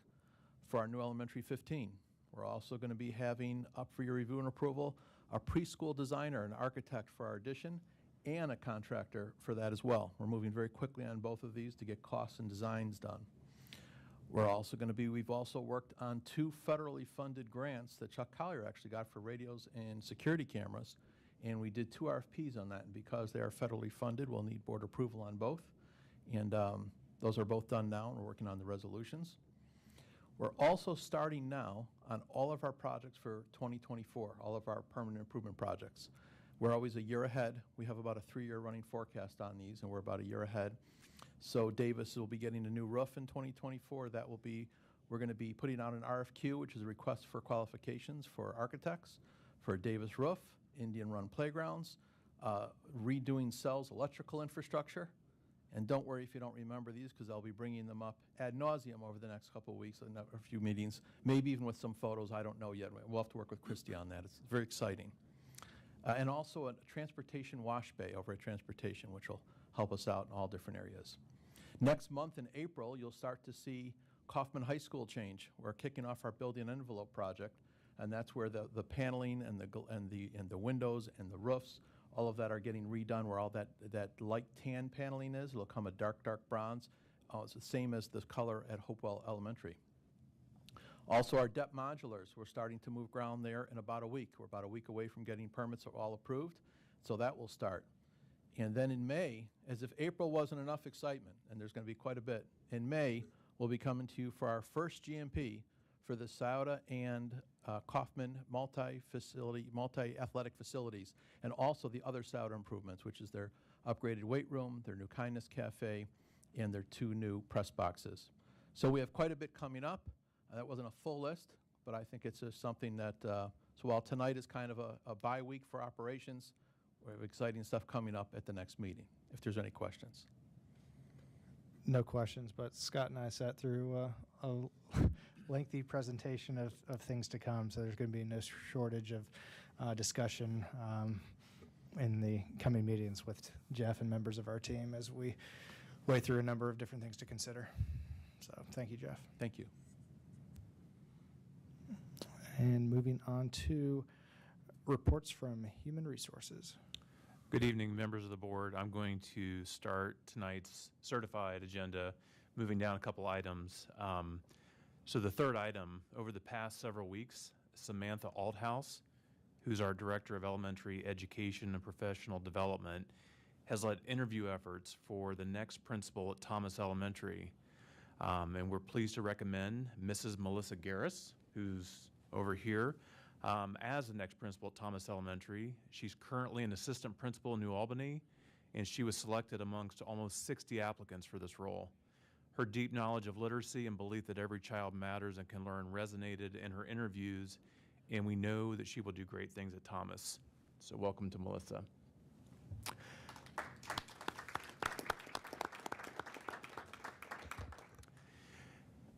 for our new elementary 15. We're also going to be having up for your review and approval a preschool designer, an architect for our addition, and a contractor for that as well. We're moving very quickly on both of these to get costs and designs done. We're also going to be, we've also worked on 2 federally funded grants that Chuck Collier actually got for radios and security cameras. And we did 2 RFPs on that, and because they are federally funded, we'll need board approval on both. And those are both done now, and we're working on the resolutions. We're also starting now on all of our projects for 2024, all of our permanent improvement projects. We're always a year ahead. We have about a 3-year running forecast on these, and we're about a year ahead. So Davis will be getting a new roof in 2024. That will be, we're going to be putting out an RFQ, which is a request for qualifications for architects, for a Davis roof, Indian Run playgrounds, redoing Cell's electrical infrastructure. And don't worry if you don't remember these, because I'll be bringing them up ad nauseum over the next couple of weeks, a few meetings, maybe even with some photos. I don't know yet. We'll have to work with Christy on that. It's very exciting. And also a transportation wash bay over at Transportation, which will help us out in all different areas. Next month in April, you'll start to see Kaufman High School change. We're kicking off our building envelope project, and that's where the paneling and the windows and the roofs, all of that are getting redone, where all that light tan paneling is. It'll come a dark bronze. It's the same as the color at Hopewell Elementary. Also, our DEP modulars, we're starting to move ground there in about a week. We're about a week away from getting permits all approved, so that will start. And then in May, as if April wasn't enough excitement, and there's going to be quite a bit, in May, we'll be coming to you for our first GMP for the Sauda and Kaufman multi-athletic facilities, and also the other Sauda improvements, which is their upgraded weight room, their new Kindness Cafe, and their 2 new press boxes. So we have quite a bit coming up. That wasn't a full list, but I think it's just something that, so while tonight is kind of a bye week for operations, we have exciting stuff coming up at the next meeting, if there's any questions. No questions, but Scott and I sat through a lengthy presentation of things to come, so there's going to be no shortage of discussion in the coming meetings with Jeff and members of our team as we weigh through a number of different things to consider. So thank you, Jeff. Thank you. And moving on to reports from Human Resources. Good evening, members of the board. I'm going to start tonight's certified agenda, moving down a couple items. So the third item, over the past several weeks, Samantha Althouse, who's our Director of Elementary Education and Professional Development, has led interview efforts for the next principal at Thomas Elementary. And we're pleased to recommend Mrs. Melissa Garris, who's over here, as the next principal at Thomas Elementary. She's currently an assistant principal in New Albany, and she was selected amongst almost 60 applicants for this role. Her deep knowledge of literacy and belief that every child matters and can learn resonated in her interviews, and we know that she will do great things at Thomas. So welcome to Melissa.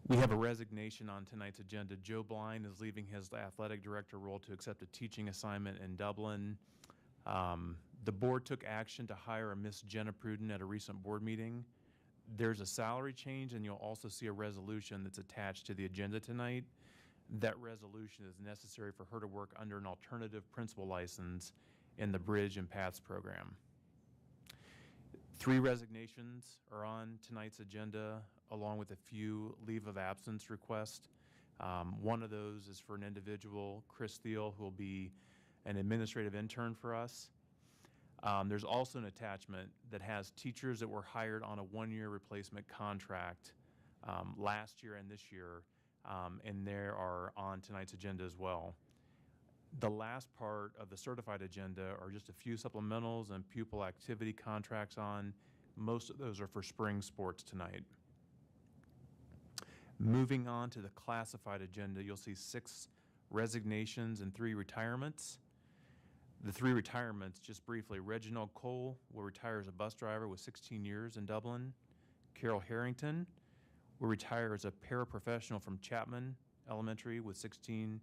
We have a resignation on tonight's agenda. Joe Blind is leaving his athletic director role to accept a teaching assignment in Dublin. The board took action to hire a Miss Jenna Pruden at a recent board meeting. There's a salary change, and you'll also see a resolution that's attached to the agenda tonight. That resolution is necessary for her to work under an alternative principal license in the Bridge and Paths program. 3 resignations are on tonight's agenda, along with a few leave of absence requests. One of those is for an individual, Chris Thiel, who will be an administrative intern for us. There's also an attachment that has teachers that were hired on a 1-year replacement contract last year and this year, and they are on tonight's agenda as well. The last part of the certified agenda are just a few supplementals and pupil activity contracts on. Most of those are for spring sports tonight. Moving on to the classified agenda, you'll see 6 resignations and 3 retirements. The 3 retirements, just briefly, Reginald Cole will retire as a bus driver with 16 years in Dublin. Carol Harrington will retire as a paraprofessional from Chapman Elementary with 16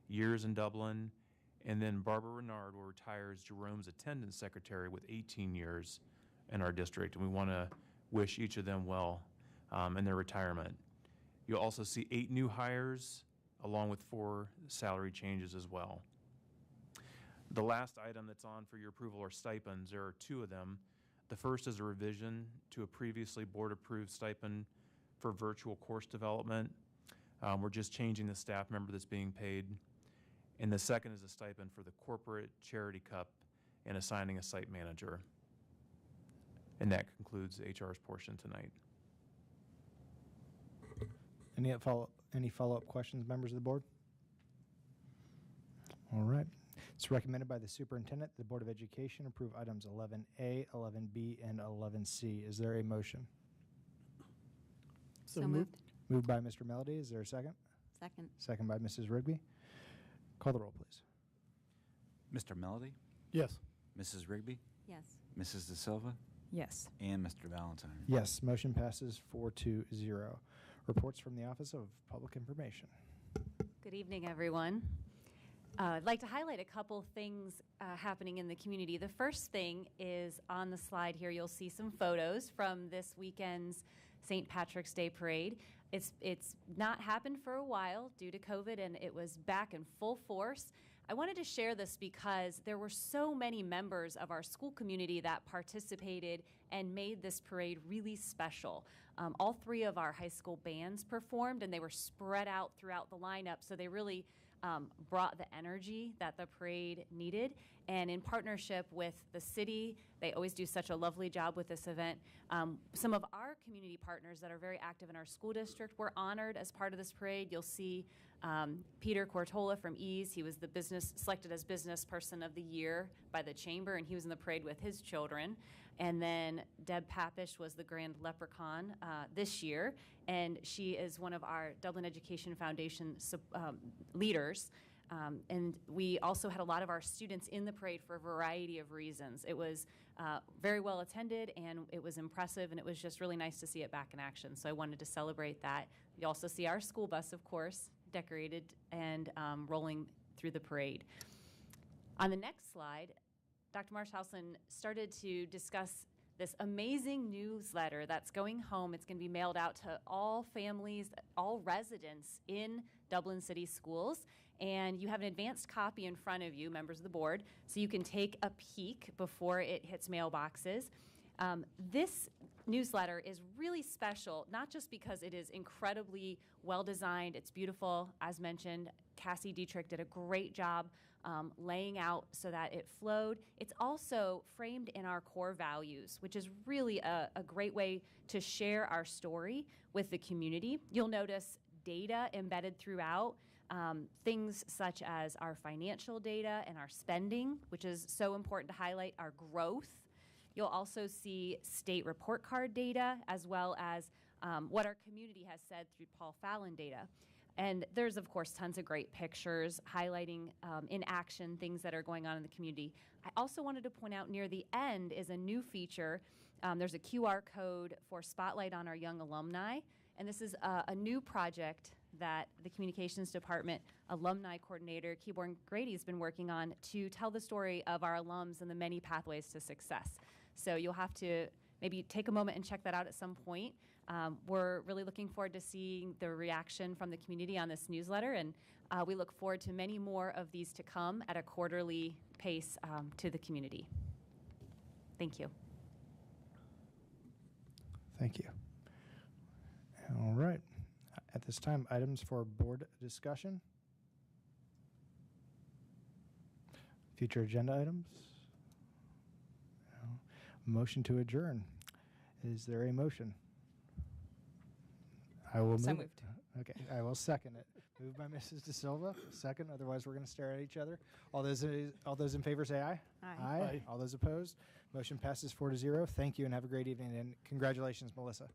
years in Dublin. And then Barbara Renard will retire as Jerome's attendance secretary with 18 years in our district. And we want to wish each of them well in their retirement. You'll also see 8 new hires along with 4 salary changes as well. The last item that's on for your approval are stipends. There are 2 of them. The first is a revision to a previously board-approved stipend for virtual course development. We're just changing the staff member that's being paid. And the second is a stipend for the corporate charity cup and assigning a site manager. And that concludes HR's portion tonight. Any follow-up questions, members of the board? All right. It's recommended by the superintendent that the Board of Education approve items 11A, 11B, and 11C. Is there a motion? So moved. Moved by Mr. Melody. Is there a second? Second. Second by Mrs. Rigby. Call the roll, please. Mr. Melody? Yes. Mrs. Rigby? Yes. Mrs. De Silva? Yes. And Mr. Valentine? Yes. Motion passes 4-0. Reports from the Office of Public Information. Good evening, everyone. I'd like to highlight a couple things happening in the community. The first thing is on the slide here, you'll see some photos from this weekend's St. Patrick's Day Parade. It's not happened for a while due to COVID, and it was back in full force. I wanted to share this because there were so many members of our school community that participated and made this parade really special. All 3 of our high school bands performed, and they were spread out throughout the lineup, so they really brought the energy that the parade needed. And in partnership with the city, they always do such a lovely job with this event. Some of our community partners that are very active in our school district were honored as part of this parade. You'll see Peter Cortola from Ease. He was selected as Business Person of the Year by the Chamber, and he was in the parade with his children. And then Deb Papish was the Grand Leprechaun this year, and she is one of our Dublin Education Foundation leaders. And we also had a lot of our students in the parade for a variety of reasons. It was very well attended, and it was impressive, and it was just really nice to see it back in action. So I wanted to celebrate that. You also see our school bus, of course, decorated and rolling through the parade. On the next slide, Dr. Marshausen started to discuss this amazing newsletter that's going home. It's going to be mailed out to all families, all residents in Dublin City Schools. And you have an advanced copy in front of you, members of the board, so you can take a peek before it hits mailboxes. This newsletter is really special, not just because it is incredibly well designed, it's beautiful, as mentioned. Cassie Dietrich did a great job laying out so that it flowed. It's also framed in our core values, which is really a great way to share our story with the community. You'll notice data embedded throughout, things such as our financial data and our spending, which is so important to highlight, our growth. You'll also see state report card data, as well as what our community has said through Paul Fallon data. And there's, of course, tons of great pictures highlighting in action things that are going on in the community. I also wanted to point out near the end is a new feature. There's a QR code for Spotlight on our young alumni. And this is a new project that the communications department alumni coordinator, Keyborn Grady, has been working on to tell the story of our alums and the many pathways to success. So you'll have to maybe take a moment and check that out at some point. We're really looking forward to seeing the reaction from the community on this newsletter, and we look forward to many more of these to come at a quarterly pace to the community. Thank you. Thank you. All right. At this time, items for board discussion. Future agenda items. No. Motion to adjourn. Is there a motion? I will So move moved. it. Okay, I will second it. Moved by Mrs. De Silva, second. Otherwise, we're going to stare at each other. All those in favor say aye. Aye. Aye. All those opposed. Motion passes 4-0. Thank you and have a great evening. And congratulations, Melissa.